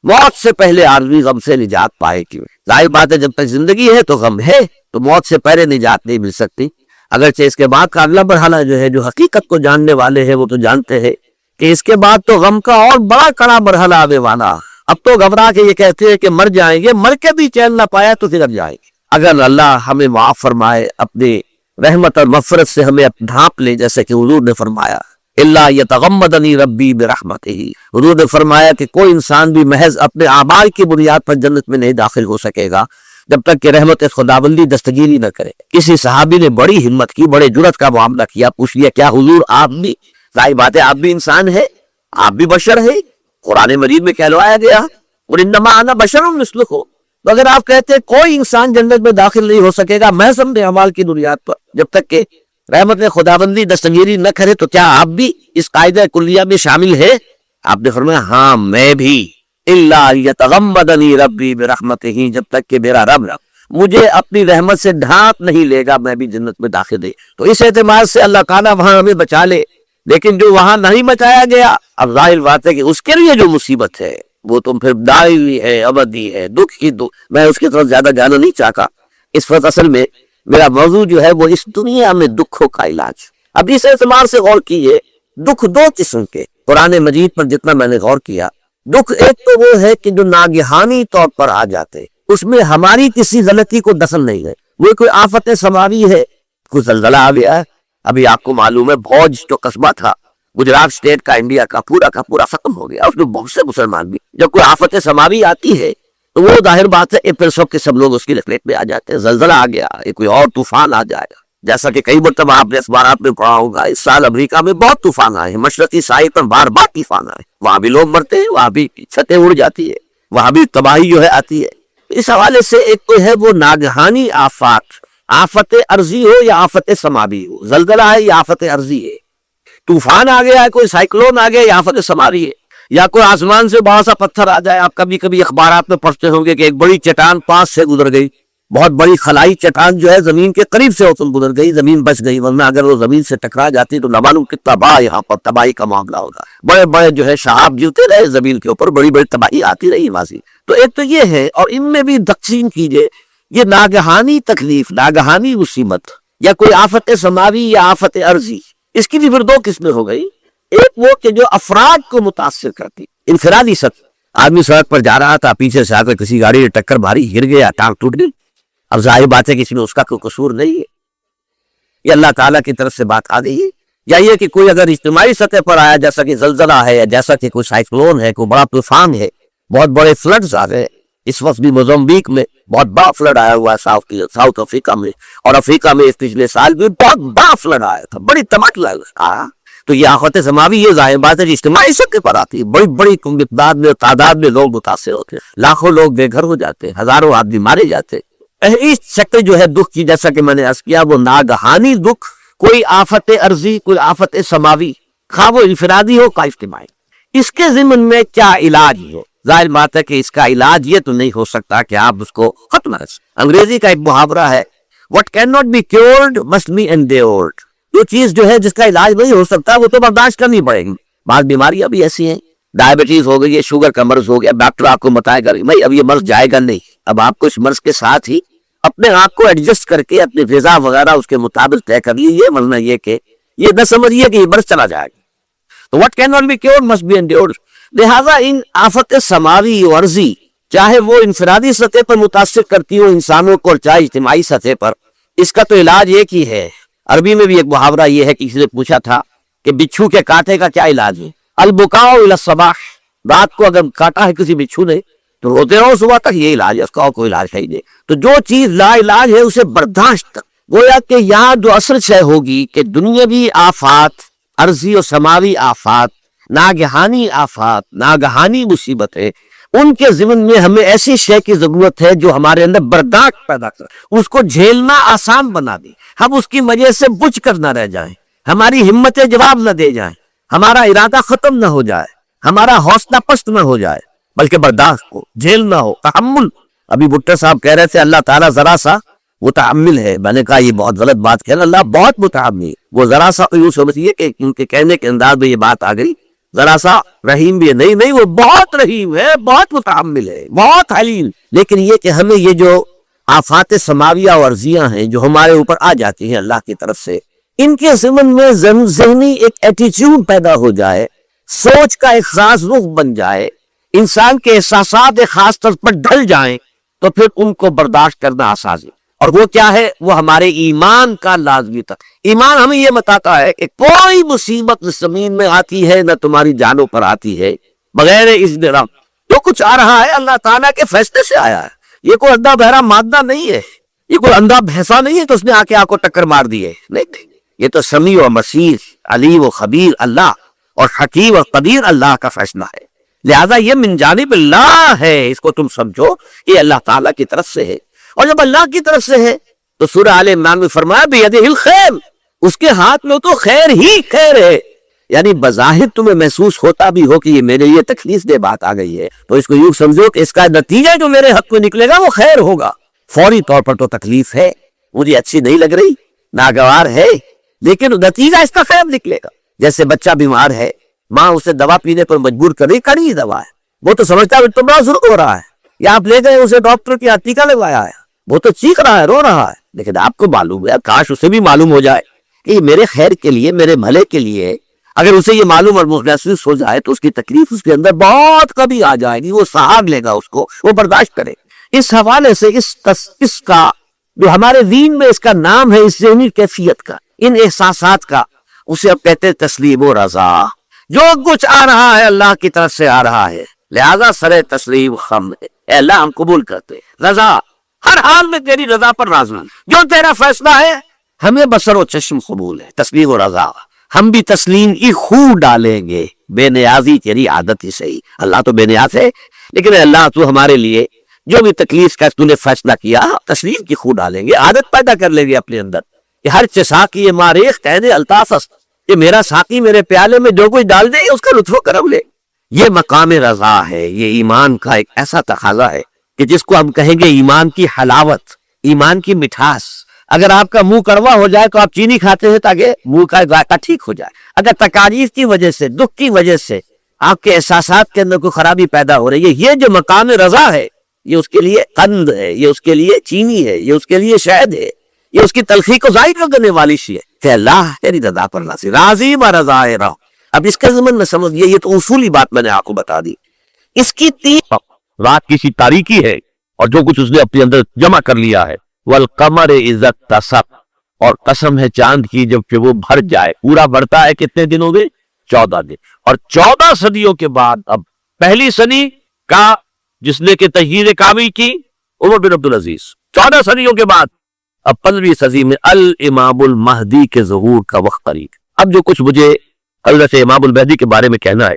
موت سے پہلے آدمی غم سے نجات پائے کیوں؟ ظاہر بات ہے جب تک زندگی ہے تو غم ہے، تو موت سے پہلے نجات نہیں مل سکتی۔ اگرچہ اس کے بعد کا اگلا مرحلہ جو ہے، جو حقیقت کو جاننے والے ہیں وہ تو جانتے ہیں کہ اس کے بعد تو غم کا اور بڑا کڑا مرحلہ آنے والا۔ اب تو گھبرا کے یہ کہتے ہیں کہ مر جائیں گے، مر کے بھی چین نہ پایا تو پھر جائیں گے۔ اگر اللہ ہمیں معاف فرمائے، اپنی رحمت اور مغفرت سے ہمیں ڈھانپ لے، جیسے کہ حضور نے فرمایا اللہ یتغمدنی ربی برحمتہ، حضور نے فرمایا کہ کوئی انسان بھی محض اپنے اعمال کی بنیاد پر جنت میں نہیں داخل ہو سکے گا جب تک کہ رحمت خداوندی دستگیری نہ کرے۔ کسی صحابی نے بڑی ہمت کی، بڑے جرأت کا معاملہ کیا، پوچھ لیا کیا حضور آپ بھی؟ ظاہر بات ہے آپ بھی انسان ہے، آپ بھی بشر ہے، قرآن مجید میں کہلوایا گیا وَإِنَّمَا أَنَا بَشَرٌ مِثْلُكُمْ۔ تو اگر آپ کہتے ہیں کوئی انسان جنت میں داخل نہیں ہو سکے گا محض اپنے اعمال کی بنیاد پر جب تک کہ رحمت خداوندی دستگیری نہ کرے، تو کیا آپ بھی اس قاعدہ کلیہ میں شامل ہے؟ آپ نے فرمایا ہاں میں بھی، الا یتغمدنی ربی برحمتہ، جب تک کہ میرا رب مجھے اپنی رحمت سے ڈھانپ نہیں لے گا میں بھی جنت میں داخل دے۔ تو اس اعتماد سے اللہ تعالیٰ وہاں ہمیں بچا لے، لیکن جو وہاں نہیں بچایا گیا، اب ظاہر بات ہے کہ اس کے لیے جو مصیبت ہے وہ تو پھر دائمی ہے، ابدی ہے، دکھ ہی دکھ۔ میں اس کی طرف زیادہ جانا نہیں چاہتا اس وقت، اصل میں میرا موضوع جو ہے وہ اس دنیا میں دکھوں کا علاج۔ اب اس اعتبار سے غور کیے، دکھ دو قسم کے، قرآن مجید پر جتنا میں نے غور کیا، دکھ ایک تو وہ ہے کہ جو ناگہانی طور پر آ جاتے، اس میں ہماری کسی غلطی کو دخل نہیں ہے، وہ کوئی آفت سماوی ہے، کوئی زلزلہ آ گیا ہے۔ ابھی آپ کو معلوم ہے بھوج جو قصبہ تھا گجرات اسٹیٹ کا، انڈیا کا پورا ختم ہو گیا، اس میں بہت سے مسلمان بھی۔ جب کوئی آفت سماوی آتی ہے تو وہ ظاہر بات ہے پھر سب کے سب لوگ اس کی لپیٹ میں آ جاتے ہیں۔ زلزلہ آ گیا، کوئی اور طوفان آ جائے گا، جیسا کہ کئی مرتبہ آپ نے اخبارات میں پڑھا ہوگا، اس سال امریکہ میں بہت طوفان آئے ہیں، مشرقی ساحل پر بار بار طوفان آئے، وہاں بھی لوگ مرتے ہیں، وہاں بھی چھتیں اڑ جاتی ہے، وہاں بھی تباہی جو ہے آتی ہے۔ اس حوالے سے ایک تو ہے وہ ناگہانی آفات، آفت ارضی ہو یا آفت سماوی ہو، زلزلہ ہے یا آفت ارضی ہے، طوفان آ گیا ہے، کوئی سائیکلون آ گیا یا آفت سماوی ہے، یا کوئی آسمان سے بڑا سا پتھر آ جائے۔ آپ کبھی کبھی اخبارات میں پڑھتے ہوں گے کہ ایک بڑی چٹان پاس سے گزر گئی، بہت بڑی خلائی چٹان جو ہے زمین کے قریب سے گزر گئی، زمین بچ گئی، ورنہ اگر وہ زمین سے ٹکرا جاتی تو نہ معلوم کتنا بڑا یہاں پر تباہی کا معاملہ ہوگا، بڑے بڑے جو ہے شہاب جلتے رہے زمین کے اوپر، بڑی بڑی تباہی آتی رہی ماضی۔ تو ایک تو یہ ہے، اور ان میں بھی تقسیم کیجئے، یہ ناگہانی تکلیف، ناگہانی مصیبت، یا کوئی آفت سماوی یا آفت ارضی، اس کی بھی پھر دو قسمیں ہو گئی۔ ایک وہ کہ جو افراد کو متاثر کرتی، انفرادی سطح، آدمی سڑک پر جا رہا تھا، پیچھے سے آ کر کسی گاڑی نے ٹکر ماری، گر گیا، ٹانگ ٹوٹ گئی، اب ظاہر بات ہے کہ اس میں اس کا کوئی قصور نہیں ہے، یہ اللہ تعالیٰ کی طرف سے بات آ گئی ہے۔ یا یہ کہ کوئی اگر اجتماعی سطح پر آیا، جیسا کہ زلزلہ ہے، یا جیسا کہ کوئی سائیکلون ہے، کوئی بڑا طوفان ہے، بہت بڑے فلڈز آ گئے، اس وقت بھی موزمبیق میں بہت بڑا فلڈ آیا ہوا ہے ساؤتھ افریقہ میں، اور افریقہ میں اس پچھلے سال بھی بہت بڑا فلڈ آیا تھا، بڑی تباہی آیا۔ تو یہ آفت سماوی، یہ ظاہر بات ہے اجتماعی سطح پر آتی ہے، بڑی بڑی مقدار میں، تعداد میں لوگ متاثر ہوتے ہیں، لاکھوں لوگ بے گھر ہو جاتے ہیں، ہزاروں آدمی مارے جاتے ہیں۔ اس شکل جو ہے دکھ کی، جیسا کہ میں نے عرض کیا، وہ ناگہانی دکھ، کوئی آفت ارضی، کوئی آفت سماوی، خواہ وہ انفرادی ہو کا اجتماعی، اس کے ضمن میں کیا علاج ہو، ظاہر بات ہے کہ اس کا علاج یہ تو نہیں ہو سکتا کہ آپ اس کو ختم کر سکیں۔ انگریزی کا ایک محاورہ ہے what cannot be cured must be endured۔ جو چیز جو ہے جس کا علاج نہیں ہو سکتا وہ تو برداشت کرنی پڑے گی۔ بعض بیماریاں بھی ایسی ہیں، ڈائبٹیز ہو گئی ہے، شوگر کا مرض ہو گیا، ڈاکٹر آپ کو بتائے گا بھائی اب یہ مرض جائے گا نہیں، اب آپ کو اس مرض کے ساتھ ہی اپنے آپ کو ایڈجسٹ کر کے اپنی غذا وغیرہ اس کے مطابق طے کر لیجیے، ورنہ یہ کہ یہ نہ سمجھیے کہ یہ مرض چلا جائے گا۔ تو what cannot be cured must be endured۔ لہذا ان آفت سماوی و عرضی چاہے وہ انفرادی سطح پر متاثر کرتی ہو انسانوں کو، چاہے اجتماعی سطح پر، اس کا تو علاج ایک ہی ہے۔ عربی میں بھی ایک محاورہ یہ ہے کہ کسی نے پوچھا تھا کہ بچھو کے کاٹے کا کیا علاج ہے؟ البکاء الی الصباح، رات کو اگر کاٹا ہے کسی بچھو نے تو روتے رہو صبح تک، یہ علاج ہے، اس کا اور کوئی علاج ہے ہی نہیں۔ تو جو چیز لا علاج ہے اسے برداشت تک، گویا کہ یہاں جو اصل شے ہوگی کہ دنیاوی آفات، عرضی و سماوی آفات، ناگہانی آفات، ناگہانی مصیبتیں، ان کے ضمن میں ہمیں ایسی شے کی ضرورت ہے جو ہمارے اندر برداشت پیدا کر، اس کو جھیلنا آسان بنا دے، ہم اس کی وجہ سے بجھ کر نہ رہ جائیں، ہماری ہمتیں جواب نہ دے جائیں، ہمارا ارادہ ختم نہ ہو جائے، ہمارا حوصلہ پست نہ ہو جائے، بلکہ برداشت ہو، جھیلنا ہو، تحمل۔ ابھی بھٹو صاحب کہہ رہے تھے اللہ تعالیٰ ذرا سا متحمل ہے، میں نے کہا یہ بہت غلط بات کہہ رہا، اللہ بہت متحمل ہے۔ وہ ذرا سا یوں سمجھیے کہ ان کے کہنے کے انداز میں یہ بات آ گئی، ذرا سا رحیم بھی ہے، نہیں وہ بہت رحیم ہے، بہت متحمل ہے، بہت حلیم۔ لیکن یہ کہ ہمیں یہ جو آفات سماویہ و عرضیاں ہیں جو ہمارے اوپر آ جاتی ہیں اللہ کی طرف سے، ان کے ضمن میں ذہنی ایک ایٹیچیوڈ پیدا ہو جائے، سوچ کا ایک خاص رخ بن جائے، انسان کے احساسات ایک خاص طرز پر ڈھل جائیں، تو پھر ان کو برداشت کرنا آسان ہے۔ اور وہ کیا ہے؟ وہ ہمارے ایمان کا لازمی تک۔ ایمان ہمیں یہ بتاتا ہے کہ کوئی مصیبت زمین میں آتی ہے نہ تمہاری جانوں پر آتی ہے بغیر اذن رب۔ جو کچھ آ رہا ہے اللہ تعالیٰ کے فیصلے سے آیا ہے، یہ کوئی اندھا بہرا مادہ نہیں ہے، یہ کوئی اندھا بھینسا نہیں ہے تو اس نے آ کے آپ کو ٹکر مار دی ہے، نہیں، یہ تو سمیع و بصیر، علیم و خبیر اللہ اور حکیم و قدیر اللہ کا فیصلہ ہے۔ لہذا یہ من جانب اللہ ہے، اس کو تم سمجھو کہ اللہ تعالیٰ کی طرف سے ہے۔ اور جب اللہ کی طرف سے ہے تو سورہ آل عمران میں فرمایا بیدہ الخیر، اس کے ہاتھ میں تو خیر ہی خیر ہے۔ یعنی بظاہر تمہیں محسوس ہوتا بھی ہو کہ یہ میرے لیے تکلیف دہ بات آ گئی ہے تو اس کو یوں سمجھو کہ اس کا نتیجہ جو میرے حق میں نکلے گا وہ خیر ہوگا۔ فوری طور پر تو تکلیف ہے، مجھے اچھی نہیں لگ رہی، ناگوار ہے، لیکن نتیجہ اس کا خیر نکلے گا۔ جیسے بچہ بیمار ہے، ماں اسے دوا پینے پر مجبور کر رہی، کڑی دوا ہے، وہ تو سمجھتا ہے تو بڑا ضرور ہو رہا ہے، یا آپ لے گئے اسے ڈاکٹر کی ٹیکہ لگوایا ہے، وہ تو چیخ رہا ہے، رو رہا ہے، لیکن آپ کو معلوم ہے، کاش اسے بھی معلوم ہو جائے کہ یہ میرے خیر کے لیے، میرے بھلے کے لیے۔ اگر اسے یہ معلوم اور محسوس ہو جائے تو اس کی تکلیف اس کے اندر بہت کبھی آ جائے گی، وہ سہاگ لے گا اس کو، وہ برداشت کرے۔ اس حوالے سے اس کا جو ہمارے دین میں اس کا نام ہے، اس ذہنی کیفیت کا، ان احساسات کا، اسے اب کہتے ہیں تسلیم و رضا۔ جو کچھ آ رہا ہے اللہ کی طرف سے آ رہا ہے، لہذا سر تسلیم خم ہے، اے اللہ ہم قبول کرتے ہیں، رضا، ہر حال میں تیری رضا پر راضی، جو تیرا فیصلہ ہے ہمیں بصر و چشم قبول ہے، تسلیم و رضا۔ ہم بھی تسلیم کی خو ڈالیں گے، بے نیازی تیری عادت ہی صحیح، اللہ تو بے نیاز ہے، لیکن اللہ تو ہمارے لیے جو بھی تکلیف کا تو نے فیصلہ کیا، تسلیم کی خو ڈالیں گے، عادت پیدا کر لیں گے اپنے اندر کہ ہر چساکی ماریخ قید الطافس، کہ میرا ساقی میرے پیالے میں جو کچھ ڈال دے اس کا لطف و کرم لے۔ یہ مقام رضا ہے، یہ ایمان کا ایک ایسا تقاضا ہے کہ جس کو ہم کہیں گے ایمان کی حلاوت، ایمان کی مٹھاس۔ اگر آپ کا منہ کڑوا ہو جائے تو آپ چینی کھاتے ہیں تاکہ منہ کا ذائقہ ٹھیک ہو جائے۔ اگر تکالیف کی وجہ سے، دکھ کی وجہ سے آپ کے احساسات کے اندر کوئی خرابی پیدا ہو رہی ہے، یہ جو مقام رضا ہے یہ اس کے لیے قند ہے، یہ اس کے لیے چینی ہے، یہ اس کے لیے شہد ہے، یہ اس کی تلخی کو ظاہر کرنے والی شی ہے کہ اللہ تیری رضا پر راضی، راضی برضا رہو۔ اب اس کے ضمن میں سمجھئے، یہ تو اصولی بات میں نے آپ کو بتا دی۔ اس کی تین رات کی سی تاریکی ہے اور جو کچھ اس نے اپنے اندر جمع کر لیا ہے، والقمر اذا اتسق، اور قسم ہے چاند کی جب کہ وہ بھر جائے، پورا بڑھتا ہے کتنے دن ہو گئے؟ 14 دن، اور 14 صدیوں کے بعد اب پہلی صدی کا جس نے کہ تجدید کامل کی عمر بن عبدالعزیز، 14 صدیوں کے بعد اب 15ویں صدی میں الامام المہدی کے ظہور کا وقت قریب۔ اب جو کچھ مجھے حضرت امام المہدی کے بارے میں کہنا ہے،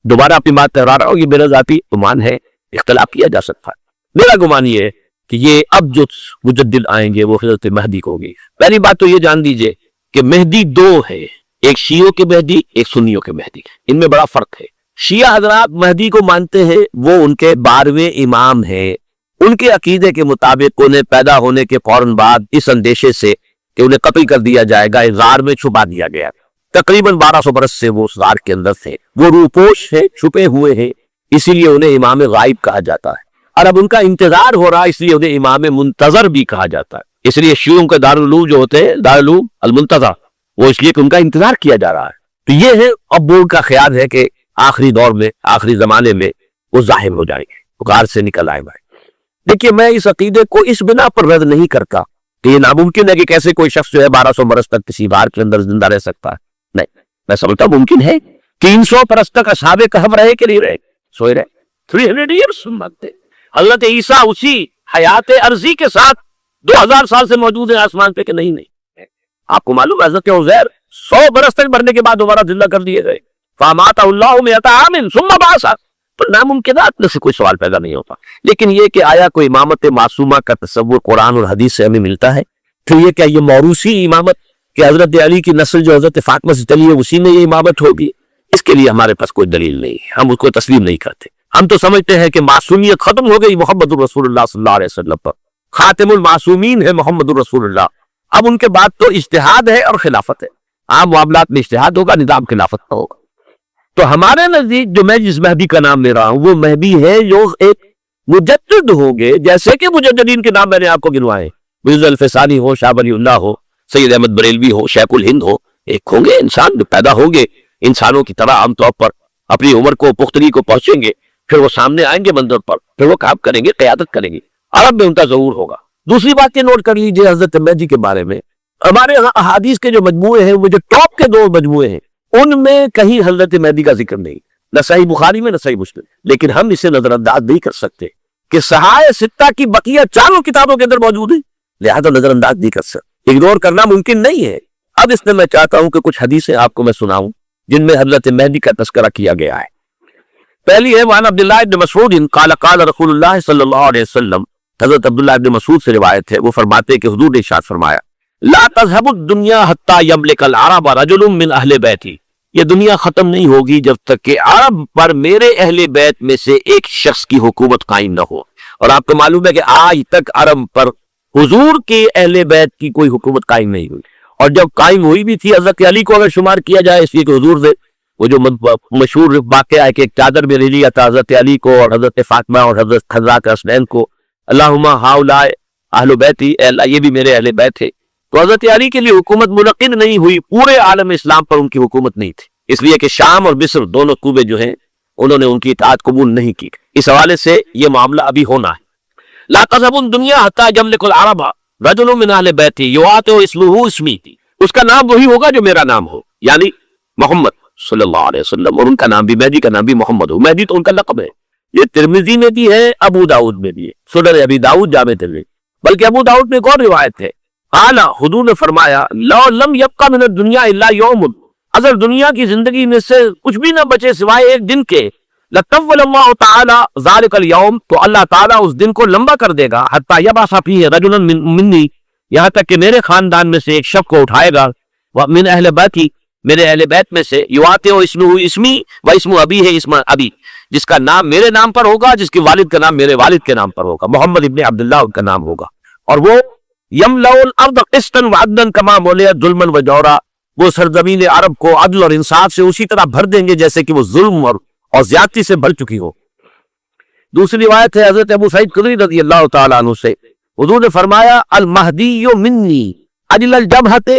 دوبارہ اپنی بات تہرا رہا ہوں، یہ میرا ذاتی گمان ہے، اختلاف کیا جا سکتا ہے۔ میرا گمان یہ ہے کہ یہ اب جو مجدد آئیں گے وہ حضرت مہدی کو ہوگی۔ پہلی بات تو یہ جان دیجئے کہ مہدی دو ہے، ایک شیعوں کے مہدی، ایک سنیوں کے مہدی، ان میں بڑا فرق ہے۔ شیعہ حضرات مہدی کو مانتے ہیں، وہ ان کے 12ویں امام ہیں۔ ان کے عقیدے کے مطابق انہیں پیدا ہونے کے فوراً بعد اس اندیشے سے کہ انہیں قتل کر دیا جائے گا ایک غار میں چھپا دیا گیا۔ تقریباً 1200 برس سے وہ اس غار کے اندر تھے، وہ روپوش ہیں، چھپے ہوئے ہیں، اسی لیے انہیں امام غائب کہا جاتا ہے، اور اب ان کا انتظار ہو رہا ہے، اس لیے انہیں امام منتظر بھی کہا جاتا ہے۔ اس لیے شیعوں کے دارالعلوم جو ہوتے ہیں، دارالعلوم المنتظر، وہ اس لیے کہ ان کا انتظار کیا جا رہا ہے۔ تو یہ ہے، اب وہ ان کا خیال ہے کہ آخری دور میں، آخری زمانے میں وہ ظاہر ہو جائیں گے، غار سے نکل آئے گا۔ دیکھیے، میں اس عقیدے کو اس بنا پر رد نہیں کرتا کہ یہ ناممکن ہے کہ کیسے کوئی شخص جو ہے 1200 برس تک کسی غار کے اندر زندہ رہ سکتا ہے۔ نہیں، میں سمجھتا ہوں ممکن ہے۔ 300 برس تک اصحاب کہف رہے کہ نہیں رہے؟ سوئے رہے۔ 300 ایئرس مانتے۔ حضرت عیسیٰ اسی حیات عرضی کے ساتھ 2000 سال سے موجود ہے آسمان پہ کہ نہیں؟ نہیں۔ آپ کو معلوم ہے حضرت عزیر 100 برس تک مرنے کے بعد دوبارہ زندہ کر دیے گئے۔ فَأَمَاتَهُ اللَّهُ مِئَةَ عَامٍ ثُمَّ بَعَثَهُ۔ تو ناممکنات میں سے کوئی سوال پیدا نہیں ہوتا، لیکن یہ کہ آیا کوئی امامت معصومہ کا تصور قرآن اور حدیث سے ہمیں ملتا ہے؟ پھر یہ کہ یہ موروثی امامت کہ حضرت علی کی نسل جو حضرت فاطمہ سے چلی ہے اسی میں یہ امامت ہوگی، اس کے لیے ہمارے پاس کوئی دلیل نہیں ہے، ہم اس کو تسلیم نہیں کرتے۔ ہم تو سمجھتے ہیں کہ معصومیت ختم ہو گئی محمد الرسول اللہ صلی اللہ علیہ وسلم پر، خاتم المعصومین ہے محمد الرسول اللہ۔ اب ان کے بعد تو اجتہاد ہے اور خلافت ہے، عام معاملات میں اجتہاد ہوگا، نظام خلافت کا ہوگا۔ تو ہمارے نزدیک جو میں جس مہدی کا نام لے رہا ہوں وہ مہدی ہے جو ایک مجدد ہوں گے، جیسے کہ مجددین کے نام میں نے آپ کو گنوائے، مرزا الفسانی ہو، شاہ ولی اللہ ہو، سید احمد بریلوی ہو، شیخ الہند ہو۔ ایک ہوں گے انسان جو پیدا ہوں گے انسانوں کی طرح، عام طور پر اپنی عمر کو پختگی کو پہنچیں گے، پھر وہ سامنے آئیں گے منظر پر، پھر وہ کام کریں گے، قیادت کریں گے، عرب میں ان کا ظہور ہوگا۔ دوسری بات یہ نوٹ کر لیجئے حضرت مہدی کے بارے میں، ہمارے یہاں احادیث کے جو مجموعے ہیں، وہ جو ٹاپ کے 2 مجموعے ہیں، ان میں کہیں حضرت مہدی کا ذکر نہیں، نہ صحیح بخاری میں نہ صحیح مسلم، لیکن ہم اسے نظر انداز نہیں کر سکتے کہ صحائح ستہ کی بقیہ 4 کتابوں کے اندر موجود ہیں، لہذا نظر انداز نہیں کر سکتے، اگنور کرنا ممکن نہیں ہے۔ اب اس میں میں چاہتا ہوں کہ کچھ حدیثیں آپ کو میں سناؤں جن میں حضرت مہدی کا تذکرہ کیا گیا ہے۔ پہلی ہے وعن عبداللہ ابن مسعود قال قال رسول اللہ صلی اللہ علیہ وسلم، حضرت عبداللہ ابن مسعود سے روایت ہے، وہ فرماتے کہ حضور نے ارشاد فرمایا لا تذهب الدنيا حتى يملك العرب رجل من اہل بیتی، یہ دنیا ختم نہیں ہوگی جب تک کہ عرب پر میرے اہل بیت میں سے ایک شخص کی حکومت قائم نہ ہو۔ اور آپ کو معلوم ہے کہ آج تک عرب پر حضور کے اہل بیت کی کوئی حکومت قائم نہیں ہوئی، اور جب قائم ہوئی بھی تھی حضرت علی کو اگر شمار کیا جائے، اس لیے کہ حضور سے وہ جو مشہور واقعہ ہے کہ ایک چادر میں لے لیا تھا حضرت علی کو اور حضرت فاطمہ اور حضرت حضرات حسنین کو، اللہم ہؤلاء اہل بیتی، اے اللہ یہ بھی میرے اہل بیت ہے۔ تو حضرت علی کے لیے حکومت منعقد نہیں ہوئی، پورے عالم اسلام پر ان کی حکومت نہیں تھی، اس لیے کہ شام اور مصر دونوں صوبے جو ہیں انہوں نے ان کی اطاعت قبول نہیں کی۔ اس حوالے سے یہ معاملہ ابھی ہونا ہے۔ لا تذهب الدنيا حتى يملك العرب رجل من اہل بیتی یواطئ اسمہ اسمی، اس کا نام وہی ہوگا جو میرا نام ہو، یعنی محمد صلی اللہ علیہ وسلم، اور ان کا نام بھی مہدی کا نام بھی محمد ہو۔ مہدی تو ان کا لقب ہے، یہ ترمذی میں بھی ہے، ابو داؤد میں بھی ہے، سنن ابی داؤد جامع ترمذی، بلکہ ابو داؤد میں ایک اور روایت ہے، اعلیٰ حضور نے فرمایا لو لم یبقى من الدنیا الا یوم، اگر دنیا کی زندگی میں سے کچھ بھی نہ بچے سوائے ایک دن کے، لطول اللہ تعالی ذلک اليوم، تو اللہ تعالیٰ اس دن کو لمبا کر دے گا، حتی یبعث فیہ رجلا منی، یہاں تک کہ میرے خاندان میں سے ایک شخص کو اٹھائے گا، من اہل بیتی، میرے اہل بیت میں سے، یواطئ اسمہ اسمی و اسم ابی ہے اسم ابی، جس کا نام میرے نام پر ہوگا، جس کے والد کا نام میرے والد کے نام پر ہوگا، محمد ابن عبداللہ ان کا نام ہوگا، اور وہ یملأ الارض قسطا وعدلا کما ملئت ظلما وجورا، وہ سرزمین عرب کو عدل اور انصاف سے اسی طرح بھر دیں گے جیسے کہ وہ ظلم اور زیادتی سے بھر چکی ہو۔ دوسری روایت ہے حضرت ابو سعید خدری رضی اللہ تعالیٰ عنہ سے، حضور نے فرمایا المہدی منی عجل الجبہۃ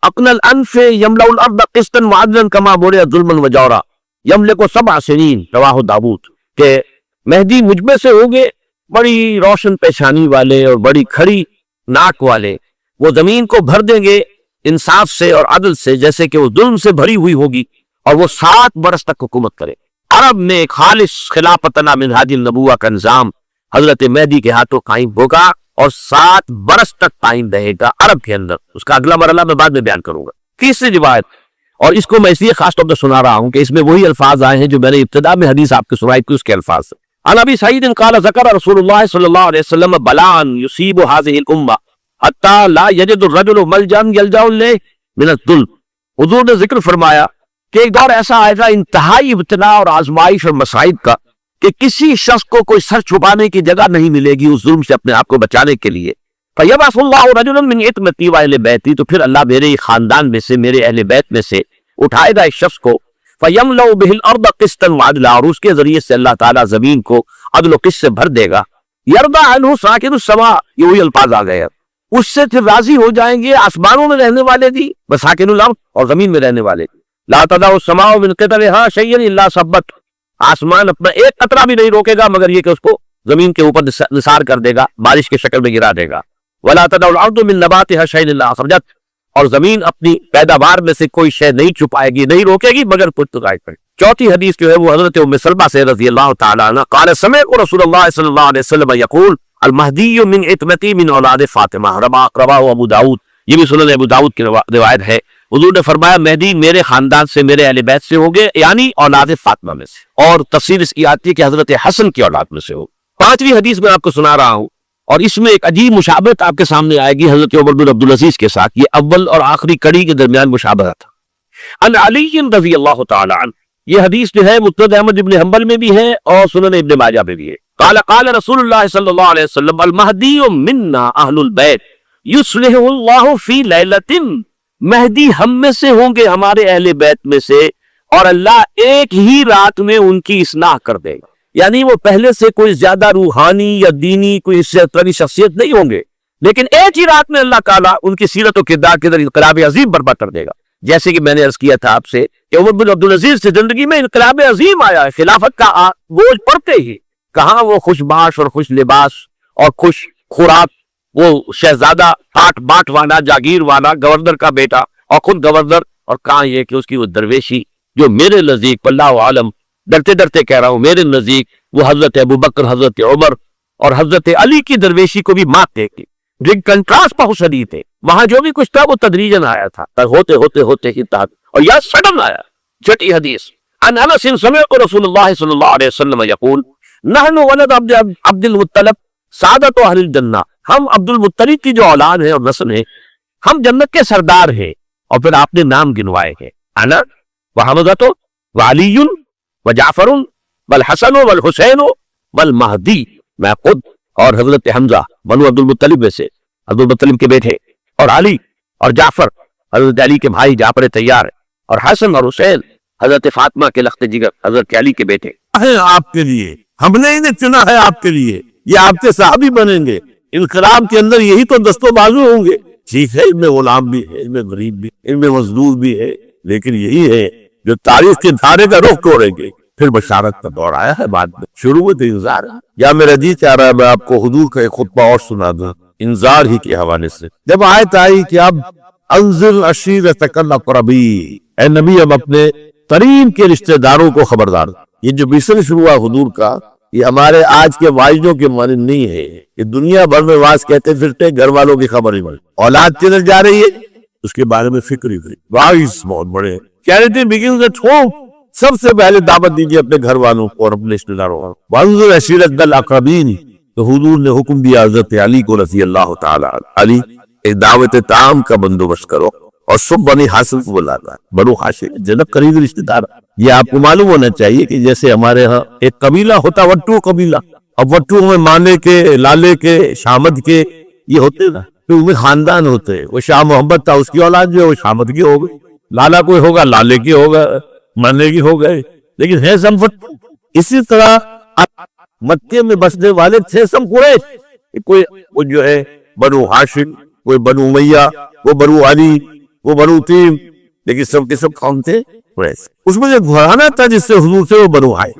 اقن الانف یملأ الارض قسطا وعدلا کما ملئت ظلما وجورا یملک 7 سنین، رواہ داؤد، کہ مہدی مجھ میں سے ہوں گے بڑی روشن پیشانی والے اور بڑی کھڑی ناک والے، وہ زمین کو بھر دیں گے انصاف سے اور عدل سے جیسے کہ وہ ظلم سے بھری ہوئی ہوگی، اور وہ 7 برس تک حکومت کرے۔ عرب میں ایک خالص خلافتنا من ہادی النبوہ کا نظام حضرت مہدی کے ہاتھوں قائم ہوگا اور 7 برس تک قائم رہے گا عرب کے اندر، اس کا اگلا مرحلہ میں بعد میں بیان کروں گا۔ تیسری روایت، اور اس کو میں اس لیے خاص طور پر سنا رہا ہوں کہ اس میں وہی الفاظ آئے ہیں جو میں نے ابتدا میں حدیث آپ کو سنائی تھی، اس کے الفاظ سے۔ عن ابی سعید قال ذکر رسول اللہ صلی اللہ علیہ وسلم بلاء یصیب هذه الامہ حتی لا یجد الرجل ملجا یلجا الیہ من الظلم، حضور نے ذکر فرمایا کہ ایک دور ایسا آئے گا انتہائی ابتلا اور آزمائش اور مصائب کا کہ کسی شخص کو کوئی سر چھپانے کی جگہ نہیں ملے گی اس ظلم سے اپنے آپ کو بچانے کے لیے. فَيَبْعَثُ اللَّهُ رَجُلًا مِنْ عِتْمَتِي وَأَهْلِ بَيْتِي، تو پھر اللہ میرے خاندان میں سے، میرے اہل بیت میں سے اٹھائے گا اس شخص کو. فَيَمْلَأُ بِهِ الْأَرْضَ قِسْطًا وَعَدْلًا، اور اس کے ذریعے سے اللہ تعالیٰ زمین کو عدل و قسط سے بھر دے گا. يَرْضَى عَنْهُ سَاكِنُ السَّمَاءِ، یہ وہی الفاظ آ گئے. اس سے پھر راضی ہو جائیں گے آسمانوں میں رہنے والے بھی، وَسَاكِنُ الْأَرْضِ، اور زمین میں رہنے والے بھی. لَا تَدَعُ السَّمَاءُ مِنْ قِطَرِهَا شَيْئًا إِلَّا صَبَّتْ، آسمان اپنا ایک قطرہ بھی نہیں روکے گا مگر یہ کہ اس کو زمین کے اوپر نثار کر دے گا، بارش کے شکل میں گرا دے گا. وَلَا تَدَعُ الْأَرْضُ مِنْ نَبَاتِهَا شَيْئًا إِلَّا أَخْرَجَتْ، اور زمین اپنی پیداوار میں سے کوئی شے نہیں چھپائے گی، نہیں روکے گی مگر پرتگاہ کرے. چوتھی حدیث جو ہے وہ حضرت ام سلمہ سے رضی اللہ تعالیٰ عنہ قال سمعت رسول اللہ صلی اللہ علیہ وسلم یقول المہدی من عتمتی من اولاد فاطمہ، رواہ ابو داؤد، یہ بھی سنن ابو داؤد کی روایت ہے. حضور نے فرمایا مہدی میرے خاندان سے، میرے اہل بیت سے ہوں گے، یعنی اولاد فاطمہ میں سے، اور تفسیر اس کی آتی ہے کہ حضرت حسن کی اولاد میں سے ہو. پانچویں حدیث میں آپ کو سنا رہا ہوں، اور اس میں ایک عجیب مشابہت آپ کے سامنے آئے گی حضرت عمر بن عبدالعزیز کے ساتھ. یہ اول اور آخری کڑی کے درمیان مشابہت تھا. ان علی رضی اللہ تعالی عنہ، یہ حدیث جو ہے مسند احمد ابن حنبل میں بھی ہے اور سنن ابن ماجہ میں بھی ہے. قال قال رسول اللہ صلی اللہ علیہ وسلم المہدی منا اہل البیت یصلح اللہ فی لیلۃ، مہدی ہم میں سے ہوں گے، ہمارے اہل بیت میں سے، اور اللہ ایک ہی رات میں ان کی اصلاح کر دے گا. یعنی وہ پہلے سے کوئی زیادہ روحانی یا دینی کوئی اس سے بڑی شخصیت نہیں ہوں گے، لیکن ایک ہی رات میں اللہ تعالیٰ ان کی سیرت و کردار کے اندر انقلاب عظیم برپا کر دے گا. جیسے کہ میں نے عرض کیا تھا آپ سے کہ عمر بن عبدالعزیز سے زندگی میں انقلاب عظیم آیا ہے. خلافت کا بوجھ پڑتے ہی کہاں وہ خوش باش اور خوش لباس اور خوش خوراک، وہ شہزادہ ٹاٹ باٹ والا، جاگیر والا، گورنر کا بیٹا اور خود گورنر، اور کہاں یہ کہ اس کی وہ درویشی جو میرے نزدیک واللہ عالم، ڈرتے ڈرتے کہہ رہا ہوں، میرے نزدیک وہ حضرت ابوبکر، حضرت عمر اور حضرت علی کی درویشی کو بھی مات دے گی. جو کنٹراسٹ بہت شدید ہے، وہاں جو بھی کچھ تھا وہ تدریجاً آیا تھا، ہوتے ہوتے ہوتے ہی تھا، اور یہ سڈن آیا. چھٹی حدیث عن انس سمعت رسول اللہ صلی اللہ علیہ وسلم یقول نحن ولد عبد المطلب سعادت اہل الجنہ، ہم عبد المطلب کی جو اولاد ہے اور نسل ہے، ہم جنت کے سردار ہیں. اور پھر آپ نے نام گنوائے ہیں، انا وحمزۃ وعلی وجعفر والحسن والحسین والمہدی، میں خود اور حضرت حمزہ بنو عبد المطلب میں سے، عبد المطلب کے بیٹے، اور علی اور جعفر حضرت علی کے بھائی جعفر طیار، اور حسن اور حسین حضرت فاطمہ کے لخت جگر حضرت علی کے بیٹے ہے. آپ کے لیے ہم نے انہیں چنا ہے، آپ کے لیے یہ آپ کے صحابی بنیں گے. انقلاب کے اندر یہی تو دست و بازو ہوں گے. ٹھیک ہے، ان میں غلام بھی ہے، ان میں غریب بھی، ان میں مزدور بھی ہے، لیکن یہی ہے جو تاریخ کے دھارے کا رخ توڑیں گے. پھر بشارت کا دور آیا ہے، بعد میں شروع میں تو انذار ہے. یا میرا جی چاہ رہا ہے میں آپ کو حضور کا ایک خطبہ اور سنا دوں انذار ہی کے حوالے سے. جب آیت آئی کہ اب انذر عشیرتک الاقربین، اے نبی اب اپنے قریب کے رشتہ داروں کو خبردار. یہ جو مشن شروع ہوا حضور کا، یہ ہمارے آج کے واعظوں کے مانند نہیں ہے کہ دنیا بھر میں واعظ کہتے پھرتے، گھر والوں کی خبر ہی بڑی، اولاد کدھر جا رہی ہے اس کے بارے میں فکر ہی نہیں. واعظ بہت بڑے چیریٹی begins at home. سب سے پہلے دعوت دیجیے اپنے گھر والوں کو اور اپنے رشتہ داروں کو. وانذر عشیرتک الاقربین، تو حضور نے حکم دیا حضرت علی کو رضی اللہ تعالی علی، ایک دعوت تام کا بندوبست کرو اور سب بنی ہاشم کو بلانا. بنو ہاشم جنب قریبی رشتہ دار. یہ آپ کو معلوم ہونا چاہیے کہ جیسے ہمارے ہاں ایک قبیلہ ہوتا وٹو قبیلہ، اب وٹو میں مانے کے، لالے کے، شامد کے یہ ہوتے نا، پھر ان میں خاندان ہوتے ہیں. وہ شاہ محمد تھا، اس کی اولاد جو ہے وہ شامد کی ہو گئی، لالا کوئی ہوگا لالے کی ہوگا، مانے کی ہو گئے، لیکن ہے سم وٹو. اسی طرح مکے میں بسنے والے تھے سم قریش، کوئی وہ جو ہے بنو ہاشم، کوئی بنو امیہ، وہ بنو علی، وہ بنو تیم، لیکن سب کے سب کون تھے؟ قریش. اس میں جو گھرانا تھا جس سے حضور سے وہ بنو آئے.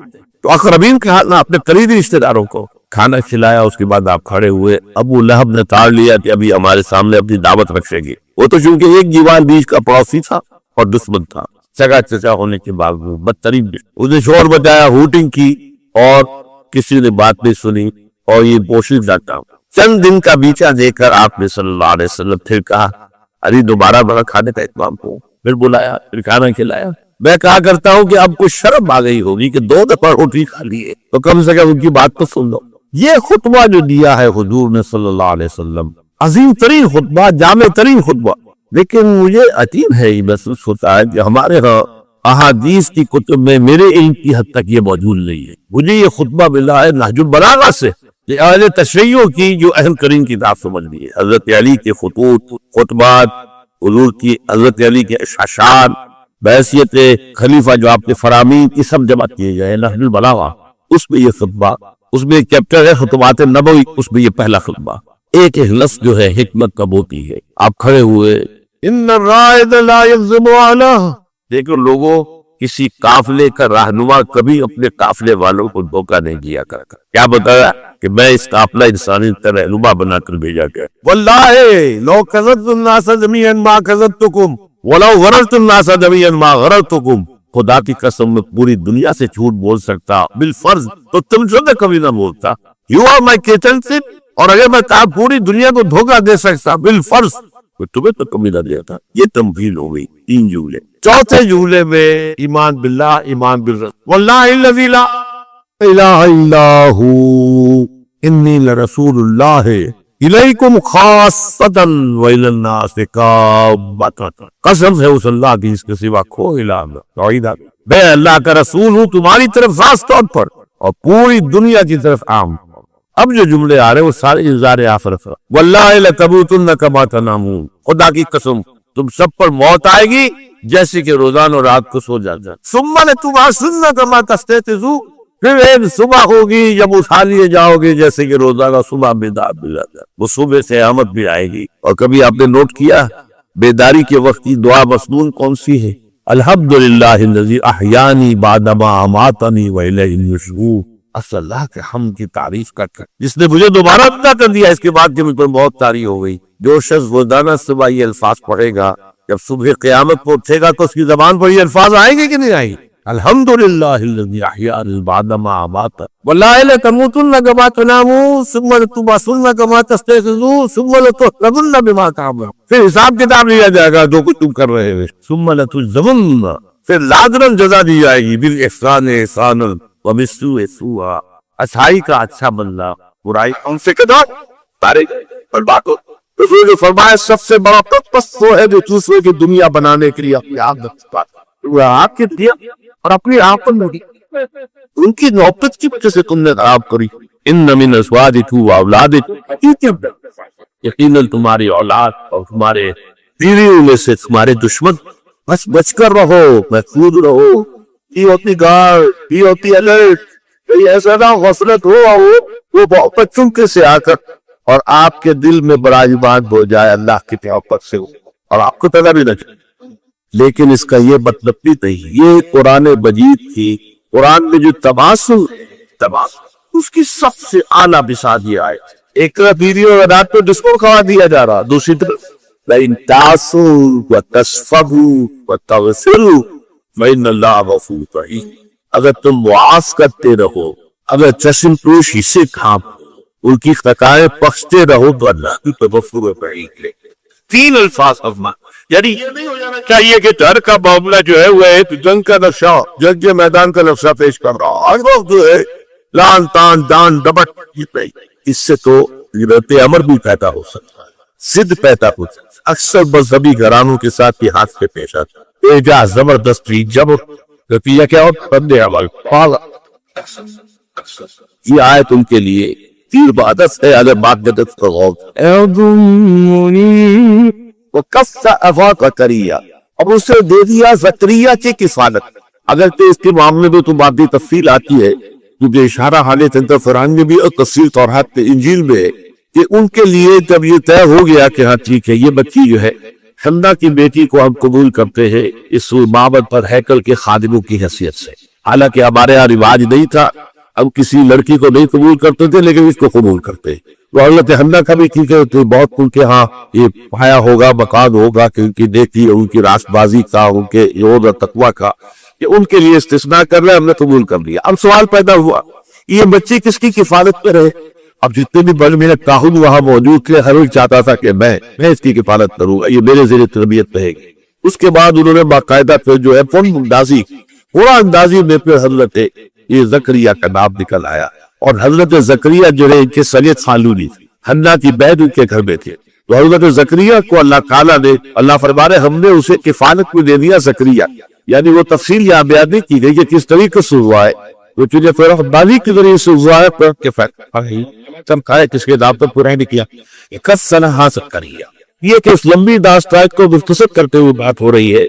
تو اقربین کہا نا، اپنے قریبی رشتہ داروں کو کھانا کھلایا. اس کے بعد آپ کھڑے ہوئے. ابو لہب نے تاڑ لیا کہ ابھی ہمارے سامنے اپنی دعوت رکھے گی. وہ تو چونکہ ایک دیوار بیچ کا پڑوسی تھا اور دشمن تھا، سگا چچا ہونے کے باوجود بدترین. اس نے شور بجایا، ہوٹنگ کی، اور کسی نے بات نہیں سنی، اور یہ کوشش ڈاکٹا. چند دن کا بیچا دے کر آپ نے صلی اللہ علیہ وسلم پھر کہا علی دوبارہ بڑا کھانے کا اہتمام کو. پھر بلایا، پھر کھانا کھلایا. میں کہا کرتا ہوں کہ اب کچھ شرم آ گئی ہوگی کہ 2 دفعہ روٹی کھا لیے تو کم سے کم ان کی بات تو سن لو. یہ خطبہ جو دیا ہے حضور نے صلی اللہ علیہ وسلم، عظیم ترین خطبہ، جامع ترین خطبہ. لیکن مجھے عجیب ہے، یہ محسوس ہوتا ہے کہ ہمارے ہاں احادیث کی کتب میں میرے علم کی حد تک یہ موجود نہیں ہے. مجھے یہ خطبہ ملا ہے نہج البلاغہ سے، کہ اہل تشیع کی جو اہم ترین کتاب سمجھ لی ہے، حضرت علی کے خطوط، خطبات، حضور کی حضرت علی کے اشعار بحیثیت خلیفہ جو آپ کے فرامین کی سب جمع کیے گئے. نہج البلاغہ اس میں یہ خطبہ، اس میں ایک چیپٹر ہے خطبات نبوی، اس میں یہ پہلا خطبہ. ایک لفظ جو ہے حکمت کا موتی ہے. آپ کھڑے ہوئے، ان الرائد لا یغضب علیہ. دیکھو لوگوں، کسی قافلے کا رہنما کبھی اپنے قافلے والوں کو دھوکہ نہیں دیا کرتا. کیا بتایا کہ میں اس قافلہ انسانی رہنما بنا کر بھیجا گیا. واللہ لو کذبت الناس جميعا ما کذبتکم ولو غررت الناس جميعا ما غررتکم. خدا کی قسم میں پوری دنیا سے جھوٹ بول سکتا بالفرض تو تم جو میں کبھی نہ بولتا. You are my captainship. اور اگر میں کہا پوری دنیا کو دھوکہ دے سکتا بالفرض تو تمہیں تو کبھی نہ دیا تھا. یہ تمثیل ہو گئی. 3 جملے. چوتھے جملے میں ایمان باللہ، ایمان بالرسول. واللہ الذی لا الہ الا ہو انی لرسول اللہ الیکم خاصۃ والی الناس کافۃ. قسم ہے اس اللہ کی جس کے سوا کوئی الہ نہیں. توحید. میں اللہ کا رسول ہوں تمہاری طرف خاص طور پر اور پوری دنیا کی طرف عام. اب جو جملے آ رہے ہیں وہ سارے انذار آخرت. واللہ لتموتن کما تنامون. خدا کی قسم تم سب پر موت آئے گی جیسے کہ روزانہ رات کو سو جاتا. ثم لتبعثن کما تستيقظون. پھر ایک صبح ہوگی جب اٹھا لیے جاؤ گے جیسے کہ روزانہ صبح بیدار بھی جاتا ہے. وہ صبح سے قیامت بھی آئے گی. اور کبھی آپ نے نوٹ کیا بیداری کے وقت کی دعا مسنون کون سی ہے؟ الحمدللہ الذی احیانی بعد ما اماتنی والیہ النشور. اصل اللہ کے حمد کی تعریف کر جس نے مجھے دوبارہ زندہ کر دیا. اس کے بعد کہ مجھ پر بہت تاریخ ہو گئی. جو شخص روزانہ صبح یہ الفاظ پڑھے گا جب صبح قیامت کو اٹھے گا تو اس کی زبان پر یہ الفاظ آئیں گے کہ نہیں آئیں؟ الحمدللہ الذی احیانی بعد ما اماتنی واللہ لتموتن کما تنامون ثم لتبعثن کما تستيقظون ثم لتحاسبن بما تعملون. پھر حساب کتاب لیا جائے گا جو کچھ تم کر رہے ہو. ثم لتجزون. پھر لازماً جزا دی جائے گی. بالاحسان احسانا وبالسوء سوءا. اچھائی کا اچھا بدلہ، برائی ان سے کدار تارے پر بات ہو. رسول نے فرمایا سب سے بڑا پس وہ ہے جو دوسرے کی دنیا بنانے کے لیے اپنی آنکھ دکھتا ہے. وہ آپ کے دیا اور اپنی آنکھ پر لگی. ان کی نوبت کی وجہ سے تم نے خراب کری. ان من ازواجکم واولادکم. یقیناً تمہاری اولاد اور تمہارے بیویوں میں سے تمہارے دشمن. بس بچ کر رہو، محفوظ رہو. یہ ہوتی گارڈ، یہ ہوتی الرٹ. کہیں ایسا نہ غفلت ہو وہ بہت بچوں کے سے آ کر اور آپ کے دل میں بڑا ایمان ہو جائے اللہ کی محبت سے اور آپ کو پتہ بھی نہ چلے. لیکن اس کا یہ مطلب بھی نہیں. یہ قرآن مجید کی قرآن میں جو تباسل اس کی سب سے اعلیٰ مثال یہ آئے. ایک طرف بیوی اور رات کو دشمن کھوا دیا جا رہا، دوسری طرف لئن تعصوا وتصفحوا وتغفروا فإن اللہ غفور رحیم. اگر تم معاف کرتے رہو، اگر چشم پوشی سے کام ان کی خطائیں بخشتے رہو تو اللہ کی غفور رحیم ہے. 3 الفاظ فرمائے. یعنی یہ نہیں ہو جانا چاہیے کہ گھر کا معاملہ جو ہے وہ ایک جنگ کا نقشہ، جنگ کے میدان کا نقشہ پیش کر رہا. ہر وقت جو ہے لان تان دان ڈبٹ. اس سے تو رد عمل بھی پیدا ہو سکتا ہے، ضد پیدا ہو سکتا ہے. اکثر مذہبی گھرانوں کے ساتھ یہ حادثے پیش آتا ہے. ایجا زبردستی جب نتیجہ کیا ہوتا بندے عمل پالا. یہ آیت ان کے لیے تیر بادت ہے. اگر بات جدت کا غوث وَكَفَّ أَفَاقَ كَرِيَّا. اب اسے دے دیا زکریہ کی کفالت. اگر تو اس کے معاملے میں تو بات تفصیل آتی ہے کیونکہ اشارہ حالت اندر فران میں بھی اور تفصیل توراۃ انجیل میں کہ ان کے لیے جب یہ طے ہو گیا کہ ہاں ٹھیک ہے یہ بچی جو ہے حنا کی بیٹی کو ہم قبول کرتے ہیں اس معبد پر ہیکل کے خادموں کی حیثیت سے. حالانکہ ہمارے یہاں رواج نہیں تھا، ہم کسی لڑکی کو نہیں قبول کرتے تھے لیکن اس کو قبول کرتے. تو حضرت حنا کا بھی ٹھیک ہے تو بہت ان کے ہاں یہ پایا ہوگا مقام ہوگا کہ ان کی نیکی ان کی راست بازی کا ان کے یود اور تقوی کا کہ ان کے لیے استثناء کر رہے ہم نے قبول کر لیا. اب سوال پیدا ہوا یہ بچی کس کی کفالت پہ رہے؟ اب جتنے بھی بڑے میرے کاہن وہاں موجود تھے ہر ایک چاہتا تھا کہ میں اس کی کفالت کروں گا، یہ میرے زیر تربیت رہے گی. اس کے بعد انہوں نے باقاعدہ پھر جو ہے فن اندازی قرآن اندازی میں پھر حضرت یہ زکریہ کا نام نکل آیا. اور حضرت زکریہ جو ہے ان کے سید خالونی تھی، حنا کی بہن ان کے گھر میں تھے. تو حضرت زکریہ کو اللہ تعالیٰ نے اللہ فرمانے ہم نے اسے کفالت میں دے دیا زکریہ. یعنی وہ تفصیل یہاں بیان نہیں کی گئی کہ کس طریقے سے ہوا ہے، وہ تجھے فرح بازی کے ذریعے سے ہوا ہے، پر کے فیکٹ کس کے نام پر پورا نہیں کیا، کسنا حاصل کریے. یہ کہ اس لمبی داستان کو مختصر کرتے ہوئے بات ہو رہی ہے.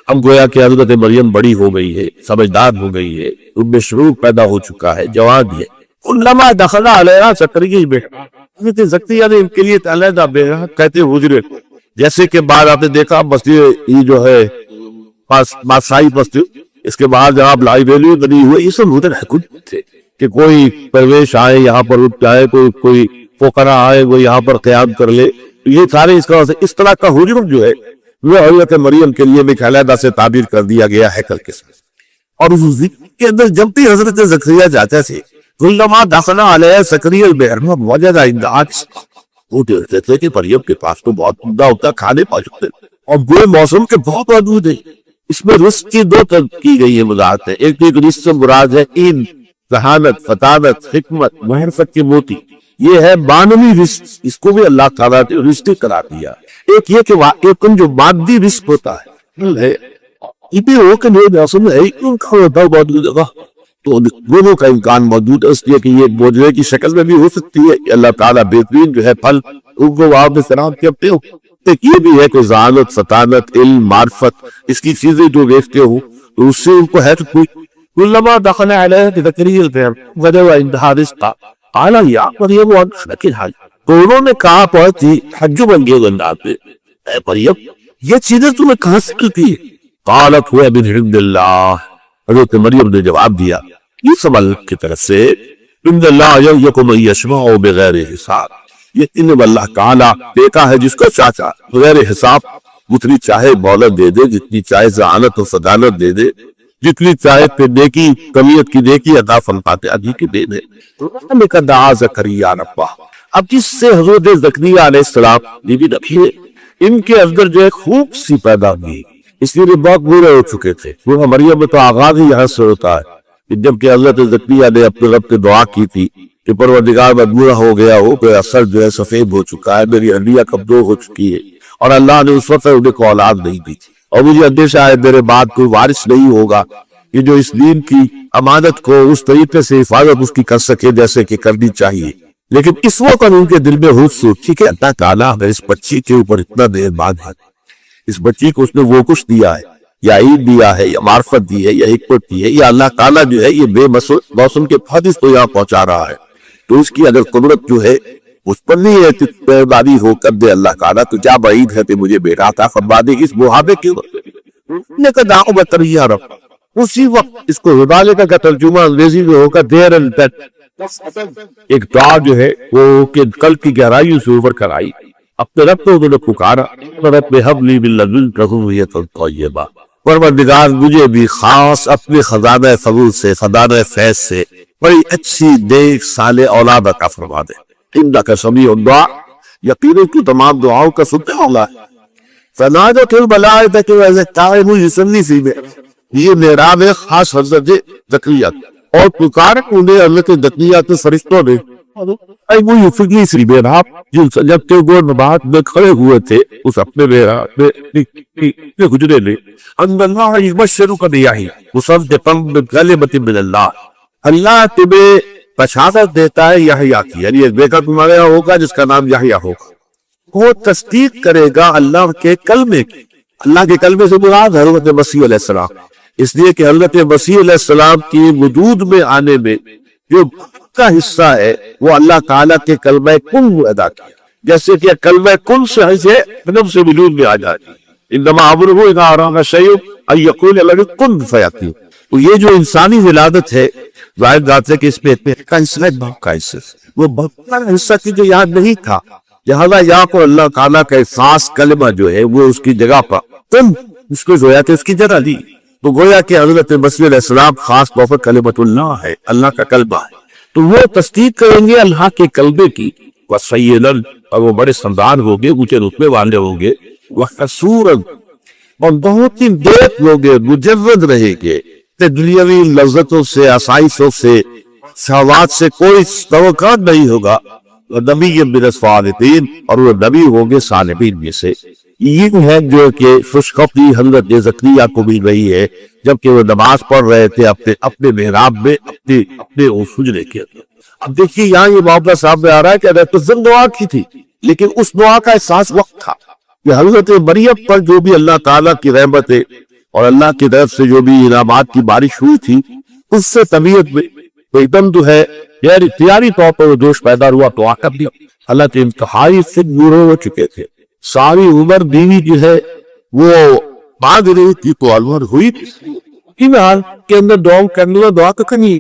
ہم گویا کہ حضرت مریم بڑی ہو گئی ہے، سمجھدار ہو گئی ہے، ان میں شعور پیدا ہو چکا ہے، جوان ہے. علماء دخل علیہ زکریا بیٹا، حضرت زکریا نے ان کے لیے علیحدہ بیٹا کہتے حجرے، جیسے کہ بعد آپ نے دیکھا مسجد یہ جو ہے ماسائی مسجد، اس کے بعد جہاں لائبریری بنی ہوئی، یہ سب ادھر حکومت تھے کہ کوئی پرویش آئے یہاں پر اٹھ جائے، کوئی فقراء آئے وہ یہاں پر قیام کر لے. یہ سارے اس طرح کا حجرم جو ہے وہ حضرت مریم کے لیے ایک علیحدہ سے تعبیر کر دیا گیا ہے کل کے ساتھ. اور اس ذکر کے اندر جب بھی حضرت زکریا جاتے تھے علماء داخلہ علیہ زکریا البحر وجد عندها، وہ دیکھتے تھے کہ مریم کے پاس تو بہت عمدہ ہوتا کھانے موجود ہیں اور بوئے موسم کے بہت موجود ہیں. اس میں رزق کی دو طرح کی گئی ہے وضاحت ہے. ایک رزق سے مراد ہے علم، ذہانت، فطانت، حکمت، معرفت کی موتی، یہ ہے معنوی رزق، اس کو بھی اللہ تعالیٰ نے رزق قرار دیا. ایک یہ کہ ایک جو مادی رزق ہوتا ہے یہ بھی ہو کہ نہیں موسم ہے تو دونوں کا امکان موجود ہے، اس لیے کہ یہ معجزے کی شکل میں بھی ہو سکتی ہے کہ اللہ تعالیٰ بہترین جو ہے پھل ان کو وہاں پہ سلام کرتے ہو. یہ بھی ہے کہ ذہانت، فطانت، علم، معرفت، اس کی چیزیں جو دیکھتے ہو تو اس سے ان کو ہے تو کوئی. علماء دخل علیہ زکریا البحر وجد عندها رزقا قال یا مریم انت لك الحج، تو انہوں نے کہا بہت ہی حج بن گئے انداز میں، اے مریم یہ چیزیں تمہیں کہاں سے ملتی ہے؟ قالت هو من عند اللہ، حضرت مریم نے جواب دیا یہ سب اللہ کی طرف سے، عند اللہ یرزق من یشاء بغیر حساب، یہ اللہ تعالیٰ دیتا ہے جس کو چاہتا بغیر حساب، جتنی چاہے مہلت دے دے، جتنی چاہے ذہانت و فطانت دے دے، جتنی چاہے پھر نیکی کمیت کی نیکی عطا فرماتے ابھی کی دے دے. دعا زکریا ربہ، اب جس سے حضرت زکریا علیہ السلام یہ بھی رکھیے ان کے اندر جو ایک خوب سی پیدا ہوئی، اس لیے بہت بورے ہو چکے تھے. وہ مریم میں تو آغاز ہی یہاں سے ہوتا ہے جبکہ حضرت زکریا نے اپنے رب سے دعا کی تھی کہ پروردگار میں بورا ہو گیا ہو، میرا سر جو ہے سفید ہو چکا ہے، میری ہڈیاں کمزور ہو چکی ہے، اور اللہ نے اس وقت انہیں کو اولاد نہیں دی تھی، اور مجھے اندیشہ ہے میرے بعد کوئی وارث نہیں ہوگا کہ جو اس دین کی امانت کو اس طریقے سے حفاظت اس کی کر سکے جیسے کہ کرنی چاہیے. لیکن اس وقت ان کے دل میں ہوش سوچی کہ اللہ تعالیٰ ہمیں اس بچی کے اوپر اتنا مہربان ہے، اس بچی کو اس نے وہ کچھ دیا ہے، یا عید دیا ہے، یا معرفت دی ہے، یا حکمت دی ہے، یا اللہ تعالیٰ جو ہے یہ بے موسم کے حادث کو یہاں پہنچا رہا ہے، تو اس کی اگر قدرت جو ہے اس پر نہیں ہے کہ مہربانی ہو کر دے اللہ تعالیٰ، تو کیا بعید ہے کہ مجھے بیٹا عطا فرما دے. اس محابے کی نے کہا دعو بکریا رب، اسی وقت اس کو مبالغہ کا ترجمہ انگریزی میں ہوگا دیر اینڈ دیٹ، ایک دعا جو ہے وہ کہ قلب کی گہرائیوں سے اوپر کر آئی، اپنے رب کو انہوں نے پکارا، رب هب لي من لدنك ذرية طیبہ، پروردگار مجھے بھی خاص اپنے خزانہ فضل سے، خزانہ فیض سے بڑی اچھی نیک صالح اولاد عطا فرما دے. انک سمیع الدعاء، یقیناً تو تمام دعاؤں کا سننے والا ہے. فنادت الملائکۃ وإذ الطائر یصلی فی محراب، یہ محراب ہے خاص حضرت زکریا، اور پکارا انہیں حضرت زکریا کے فرشتوں نے، اے وہ یصلی فی محراب، جب کہ وہ نماز میں کھڑے ہوئے تھے اس اپنے محراب میں حجرے میں، ان اللہ یبشرک بیحییٰ مصدقا بکلمۃ من اللہ، اللہ تمہیں بشارت دیتا ہے یحییٰ کی، یعنی ایک بیٹا تمہارے یہاں ہوگا جس کا نام یحییٰ ہوگا، وہ تصدیق کرے گا اللہ کے کلمے کی. اللہ کے کلمے سے مراد حضرت مسیح علیہ السلام، اس لیے کہ حضرت مسیح علیہ السلام کی وجود میں آنے میں جو کا حصہ ہے وہ اللہ تعالیٰ کے کلمہ کن ادا کیا، جیسے کہ کلمہ کن سے نفس سے وجود میں آ جاتی، انما امرہ اذا اراد شیئا ان یقول له کن فیکون. تو یہ جو انسانی ولادت ہے ظاہر بات ہے کہ اس میں کا حصہ ہے، باپ کا حصہ، وہ باپ کا حصہ کی جو یاد نہیں تھا، لہذا یہاں پر اللہ تعالیٰ کا خاص کلمہ جو ہے وہ اس کی جگہ پر تم اس کو گویا کہ اس کی جگہ لی، تو گویا کہ حضرت مسیح علیہ السلام خاص طور پر کلمۃ اللہ ہے، اللہ کا کلمہ ہے، تو وہ تصدیق کریں گے اللہ کے کلمے کی. وَسَيِّدًا، اور وہ بڑے سردار ہوں گے، اونچے رتبے والے ہوں گے، وَحَسُورًا، اور بہت ہی نیک ہوں گے، مجرد رہیں گے دنیاوی لذتوں سے، آسائشوں سے، شہوات سے کوئی توقع نہیں ہوگا. نبی من الصالحین، اور وہ نبی ہوں گے صالحین میں سے. یہ ہے جو کہ خوشخبری حضرت زکریا کو بھی رہی ہے جبکہ وہ نماز پڑھ رہے تھے اپنے محراب میں اپنے سجدے کے اندر۔ اب دیکھیے یہاں یہ معاملہ سامنے آ رہا ہے کہ اگر تو دعا کی تھی لیکن اس دعا کا احساس وقت تھا کہ حضرت مریم پر جو بھی اللہ تعالیٰ کی رحمت ہے اور اللہ کی طرف سے جو بھی انعامات کی بارش ہوئی تھی اس سے طبیعت میں ایک دم جو ہے غیر اختیاری طور پر وہ جوش پیدا ہوا تو آ کر دیا۔ اللہ کے انتہائی سے دور ہو چکے تھے، ساری عمر بیوی جو ہے وہ مانگ رہی تھی تو الور ہوئی تھی، حال کے اندر دعا کا کرنی،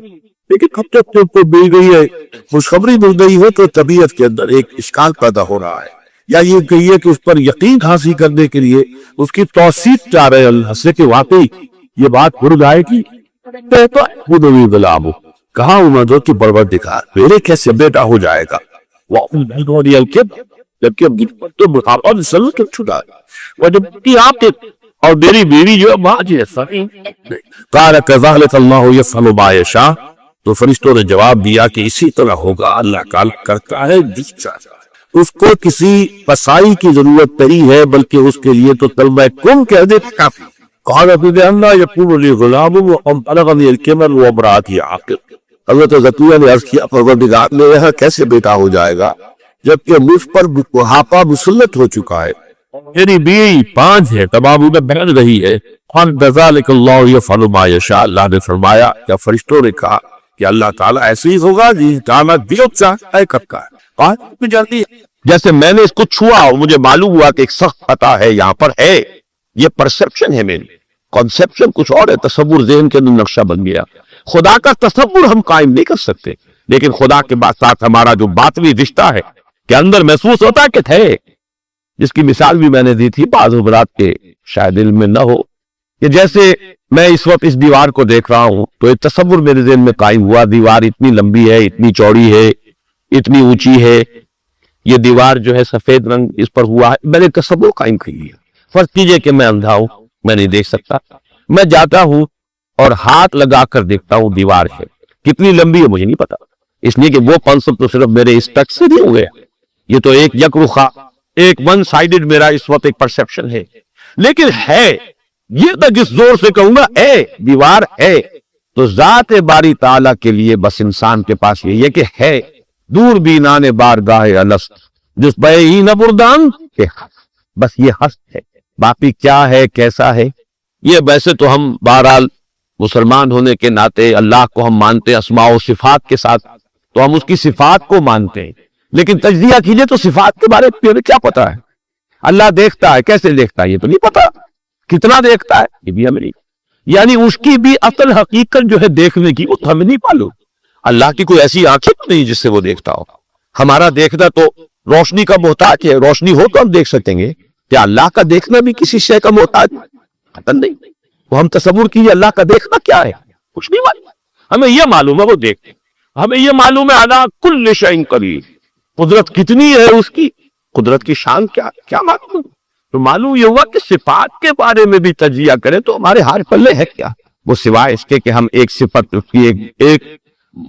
لیکن کب تک تو مل گئی ہے، خوشخبری مل گئی ہے تو طبیعت کے اندر ایک اشکال پیدا ہو رہا ہے، یا یہ کہیے کہ اس پر یقین حاصل کرنے کے لیے اس کی توثیق چاہ رہے اللہ سے کہ واقعی یہ بات ہو جائے گی۔ کہاں امدوں کی پروردگار میرے کیسے بیٹا ہو جائے گا، جبکہ اور میری بیوی جو ہے ماں جیسا قال كذلك الله يفعل ما يشاء، تو فرشتوں نے جواب دیا کہ اسی طرح ہوگا، اللہ کال کرتا ہے اس کو کسی پسائی کی ضرورت نہیں ہے بلکہ اس کے لیے تو کلمہ کن کہہ دے کافی۔ قال بأن يكون لي غلام وقد بلغني الكبر وامرأتي عاقر، حضرت زکریا نے عرض کیا پروردگار نے یہاں کیسے بیٹا ہو جائے گا جبکہ مجھ پر بڑھاپا مسلط ہو چکا ہے، میری بیوی پانچ ہے، تمام میں بہن رہی ہے۔ قال بذلك الله يفعل ما يشاء، اللہ نے فرمایا یا فرشتوں نے کہا کہ اللہ تعالیٰ ایسے ہی ہوگا جی تعالیٰ جو چاہتا ہے کرتا ہے۔ قال میں جلدی جیسے میں نے اس کو چھوا اور مجھے معلوم ہوا کہ ایک سخت خطا ہے یہاں پر ہے، یہ پرسپشن ہے میری، کنسپشن کچھ اور ہے، تصور ذہن کے اندر نقشہ بن گیا۔ خدا کا تصور ہم قائم نہیں کر سکتے لیکن خدا کے ساتھ ہمارا جو باطنی رشتہ ہے کہ اندر محسوس ہوتا ہے کہ تھے، جس کی مثال بھی میں نے دی تھی بعض حضرات کے شاید علم میں نہ ہو، کہ جیسے میں اس وقت اس دیوار کو دیکھ رہا ہوں تو ایک تصور میرے ذہن میں قائم ہوا، دیوار اتنی لمبی ہے، اتنی چوڑی ہے، اتنی اونچی ہے، یہ دیوار جو ہے سفید رنگ اس پر ہوا ہے، میں نے تصور قائم کر لیا۔ فرض کیجئے کہ میں اندھا ہوں، میں نہیں دیکھ سکتا، میں جاتا ہوں اور ہاتھ لگا کر دیکھتا ہوں دیوار ہے کتنی لمبی ہے مجھے نہیں پتا، اس لیے کہ وہ کنسپٹ تو صرف میرے اس ٹچ سے نہیں ہو گیا، یہ تو ایک یک رخا، ایک ون سائیڈڈ میرا اس وقت ایک پرسپشن ہے، لیکن ہے یہ تک اس زور سے کہوں گا ہے، دیوار ہے، تو ذات باری تعالیٰ کے لیے بس انسان کے پاس یہ کہ ہے، دور بینان بارگاہ الست جس بے نہ بردان کہ بس یہ ہست ہے، باقی کیا ہے کیسا ہے یہ ویسے تو ہم بہرحال مسلمان ہونے کے ناطے اللہ کو ہم مانتے ہیں اسماء و صفات کے ساتھ، تو ہم اس کی صفات کو مانتے ہیں، لیکن تجزیہ کیجئے تو صفات کے بارے میں کیا پتا ہے؟ اللہ دیکھتا ہے، کیسے دیکھتا ہے یہ تو نہیں پتا، کتنا دیکھتا ہے یہ بھی ہمیں نہیں، یعنی اس کی بھی اصل حقیقت جو ہے دیکھنے کی وہ ہمیں نہیں معلوم۔ اللہ کی کوئی ایسی آنکھیں تو نہیں جس سے وہ دیکھتا ہو، ہمارا دیکھنا تو روشنی کا محتاج ہے، روشنی ہو تو ہم دیکھ سکیں گے، کیا اللہ کا دیکھنا بھی کسی شے کا محتاج نہیں؟ وہ ہم تصور کیجئے اللہ کا دیکھنا کیا ہے، کچھ نہیں معلوم، ہمیں یہ معلوم ہے وہ دیکھتے، ہمیں یہ معلوم ہے علی کل شیء قدیر، قدرت کتنی ہے اس کی، قدرت کی شان کیا معلوم، تو معلوم یہ ہوا کہ صفات کے بارے میں بھی تجزیہ کریں تو ہمارے ہاتھ پلے ہے کیا، وہ سوائے اس کے کہ ہم ایک صفت کی ایک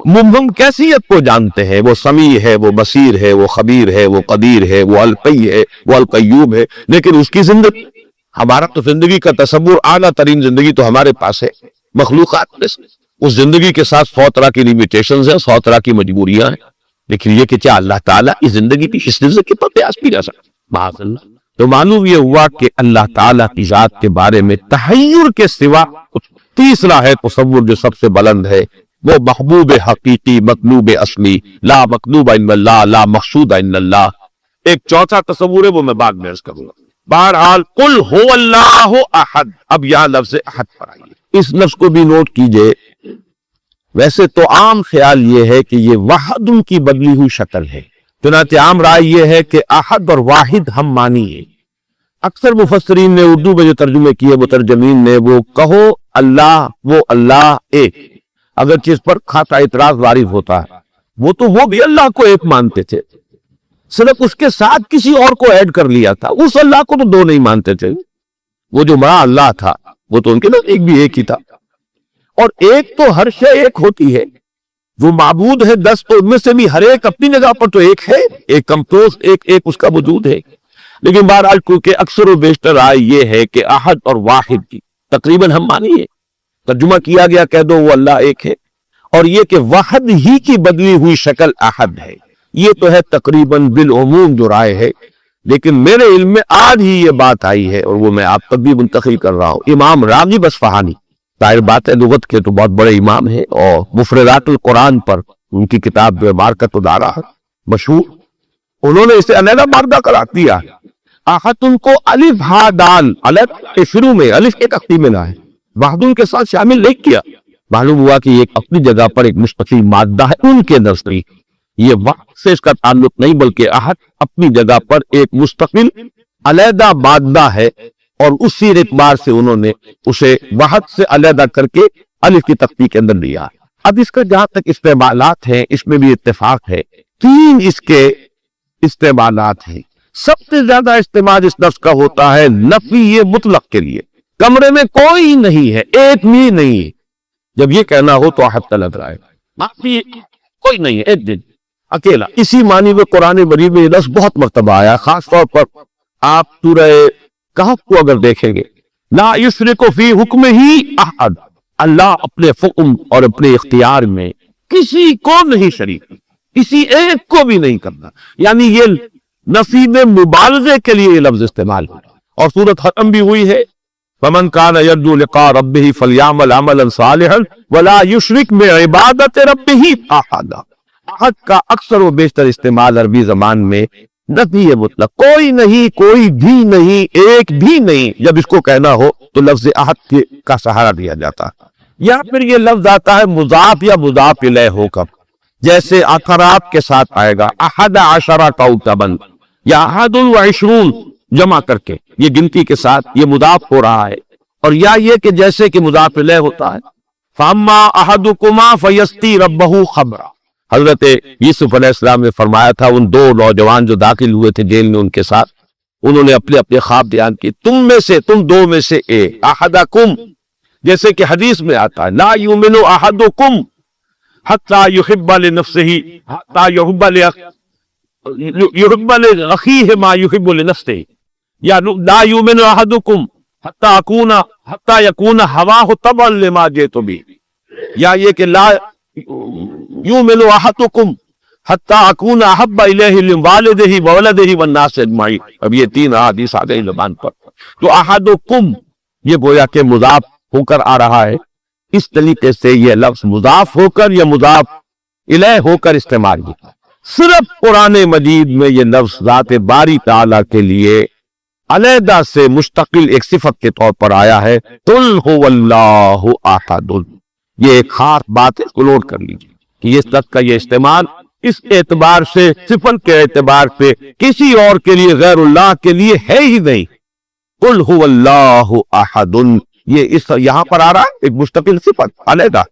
مبہم کیفیت کو جانتے ہیں، وہ سمیع ہے، وہ بصیر ہے، وہ خبیر ہے، وہ قدیر ہے، وہ القی ہے، وہ القیوم ہے، لیکن اس کی زندگی، ہمارا تو زندگی کا تصور اعلیٰ ترین زندگی تو ہمارے پاس ہے مخلوقات میں سے، اس زندگی کے ساتھ 100 طرح کی لیمیٹیشنز ہیں، 100 طرح کی مجبوریاں ہیں، لیکن یہ کہ کیا اللہ تعالیٰ اس زندگی کی اس زندگی پر قیاس کی جا سکتا معاذ اللہ؟ تو معلوم یہ ہوا کہ اللہ تعالیٰ کی ذات کے بارے میں تحیر کے سوا تیسرا ہے تصور جو سب سے بلند ہے، وہ محبوب حقیقی، مطلوب اصلی، لا مطلوب الا اللہ، لا مقصود الا اللہ۔ ایک چوتھا تصور ہے وہ میں بعد میں عرض کروں گا۔ بہرحال قل ہو اللہ احد، اب یہاں لفظ احد پر آئیے، اس لفظ کو بھی نوٹ کیجئے، ویسے تو عام خیال یہ ہے کہ یہ وحد ان کی بدلی ہوئی شکل ہے، چنانچہ عام رائے یہ ہے کہ احد اور واحد ہم مانی ہے۔ اکثر مفسرین نے اردو میں جو ترجمے کیے مترجمین نے وہ کہو اللہ، وہ اللہ ایک، اگرچہ اس پر خاصا اعتراض وارد ہوتا ہے، وہ بھی اللہ کو ایک مانتے تھے، صرف اس کے ساتھ کسی اور کو ایڈ کر لیا تھا، اس اللہ کو تو دو نہیں مانتے تھے، وہ جو بڑا اللہ تھا وہ تو ان کے نزدیک بھی ایک ہی تھا، اور ایک تو ہر شے ایک ہوتی ہے، جو معبود ہے 10 تو ان میں سے بھی ہر ایک اپنی جگہ پر تو ایک ہے، ایک کمپوز ایک اس کا وجود ہے۔ لیکن بہرحال کیونکہ اکثر و بیشتر رائے یہ ہے کہ احد اور واحد کی تقریباً ہم مانیے، ترجمہ کیا گیا کہہ دو وہ اللہ ایک ہے، اور یہ کہ واحد ہی کی بدلی ہوئی شکل احد ہے، یہ تو ہے تقریباً بالعموم جو رائے ہے۔ لیکن میرے علم میں آج ہی یہ بات آئی ہے، اور وہ میں آپ تک بھی منتقل کر رہا ہوں۔ امام راغب اصفہانی، ظاہر بات ہے لغت کے تو بہت بڑے امام ہیں، اور مفردات القرآن پر ان کی کتاب معرکۃ الدارہ مشہور، انہوں نے اسے علیحدہ مارکہ قرار دیا۔ احد کو الف ہا دال الف کے شروع میں الف کے تختی میں لائے، وحد کے ساتھ شامل نہیں کیا، معلوم ہوا کہ یہ اپنی جگہ پر ایک مستقل مادہ ہے ان کے نزدیک، یہ وحد سے اس کا تعلق نہیں بلکہ احد اپنی جگہ پر ایک مستقل علیحدہ مادہ ہے، اور اسی اعتبار سے انہوں نے اسے وحد سے علیحدہ کر کے الف کی تختی کے اندر لیا۔ اب اس کا جہاں تک استعمالات ہیں اس میں بھی اتفاق ہے، تین اس کے استعمالات ہیں۔ سب سے زیادہ استعمال اس لفظ کا ہوتا ہے نفی مطلق کے لیے، کمرے میں کوئی نہیں ہے، ایک بھی نہیں ہے، جب یہ کہنا ہو تو احد لگ رہا ہے، باقی کوئی نہیں ہے، ایک دن اکیلا۔ اسی معنی میں قرآن مجید میں یہ لفظ بہت مرتبہ آیا، خاص طور پر آپ سورہ کہف کو اگر دیکھیں گے، لا یشرک فی حکم ہی احد، اللہ اپنے حکم اور اپنے اختیار میں کسی کو نہیں شریک، کسی ایک کو بھی نہیں کرنا، یعنی یہ نفی میں مبالغے کے لیے یہ لفظ استعمال ہوا، اور سورۃ ختم بھی ہوئی ہے فَمَنْ كَانَ يَرْجُو لِقَاءَ رَبِّهِ فَلْيَعْمَلْ عَمَلًا صَالِحًا وَلَا يُشْرِكْ بِعِبَادَةِ رَبِّهِ أَحَدًا۔ احد کا اکثر و بیشتر استعمال عربی زبان میں نفی مطلق، کوئی نہیں، کوئی بھی نہیں، ایک بھی نہیں، جب اس کو کہنا ہو تو لفظ احد کا سہارا دیا جاتا ہے۔ یا پھر یہ لفظ آتا ہے مضاف یا مضاف الیہ ہو کر، جیسے عقرات کے ساتھ آئے گا احد عشرہ کوكبا یا احد وعشرون جمع کر کے، یہ گنتی کے ساتھ یہ مضاف ہو رہا ہے، اور یا یہ کہ جیسے کہ مضاف الیہ ہوتا ہے فَأَمَّا أَحَدُكُمَا فَيَسْقِي رَبَّهُ خَمْرًا۔ حضرت یوسف علیہ السلام نے فرمایا تھا ان دو نوجوان جو داخل ہوئے تھے جیل میں ان کے ساتھ، انہوں نے اپنے اپنے خواب بیان کی، تم دو میں سے ایک احدکم، جیسے کہ حدیث میں آتا ہے لا یؤمن احدکم حتی یحب لنفسہ حتی یحب لاخیہ ما یحب لنفسہ، یا لا یؤمن احدکم حتی یکون ہواہ تبعا لما جئت بہ، یا یہ کہ لا یؤمن احدکم حتی اکون احب الیہ من والدہ وولدہ والناس اجمعین۔ اب یہ تین احادیث آ گئی زبان پر، تو احدکم یہ گویا کہ مضاف ہو کر آ رہا ہے، اس طریقے سے یہ لفظ مضاف ہو کر یا مضاف الیہ ہو کر استعمال کیا۔ صرف قرآن مجید میں یہ لفظ ذات باری تعالیٰ کے لیے علیحدہ سے مستقل ایک صفت کے طور پر آیا ہے، قل هو اللہ احد۔ یہ ایک خاص بات ہے، اس کو نوٹ کر لیجیے کہ یہ لفظ کا یہ استعمال اس اعتبار سے، صفت کے اعتبار سے کسی اور کے لیے غیر اللہ کے لیے ہے ہی نہیں۔ قل هو اللہ احد، یہ اس یہاں پر آ رہا ہے ایک مستقل صفت علیحدہ،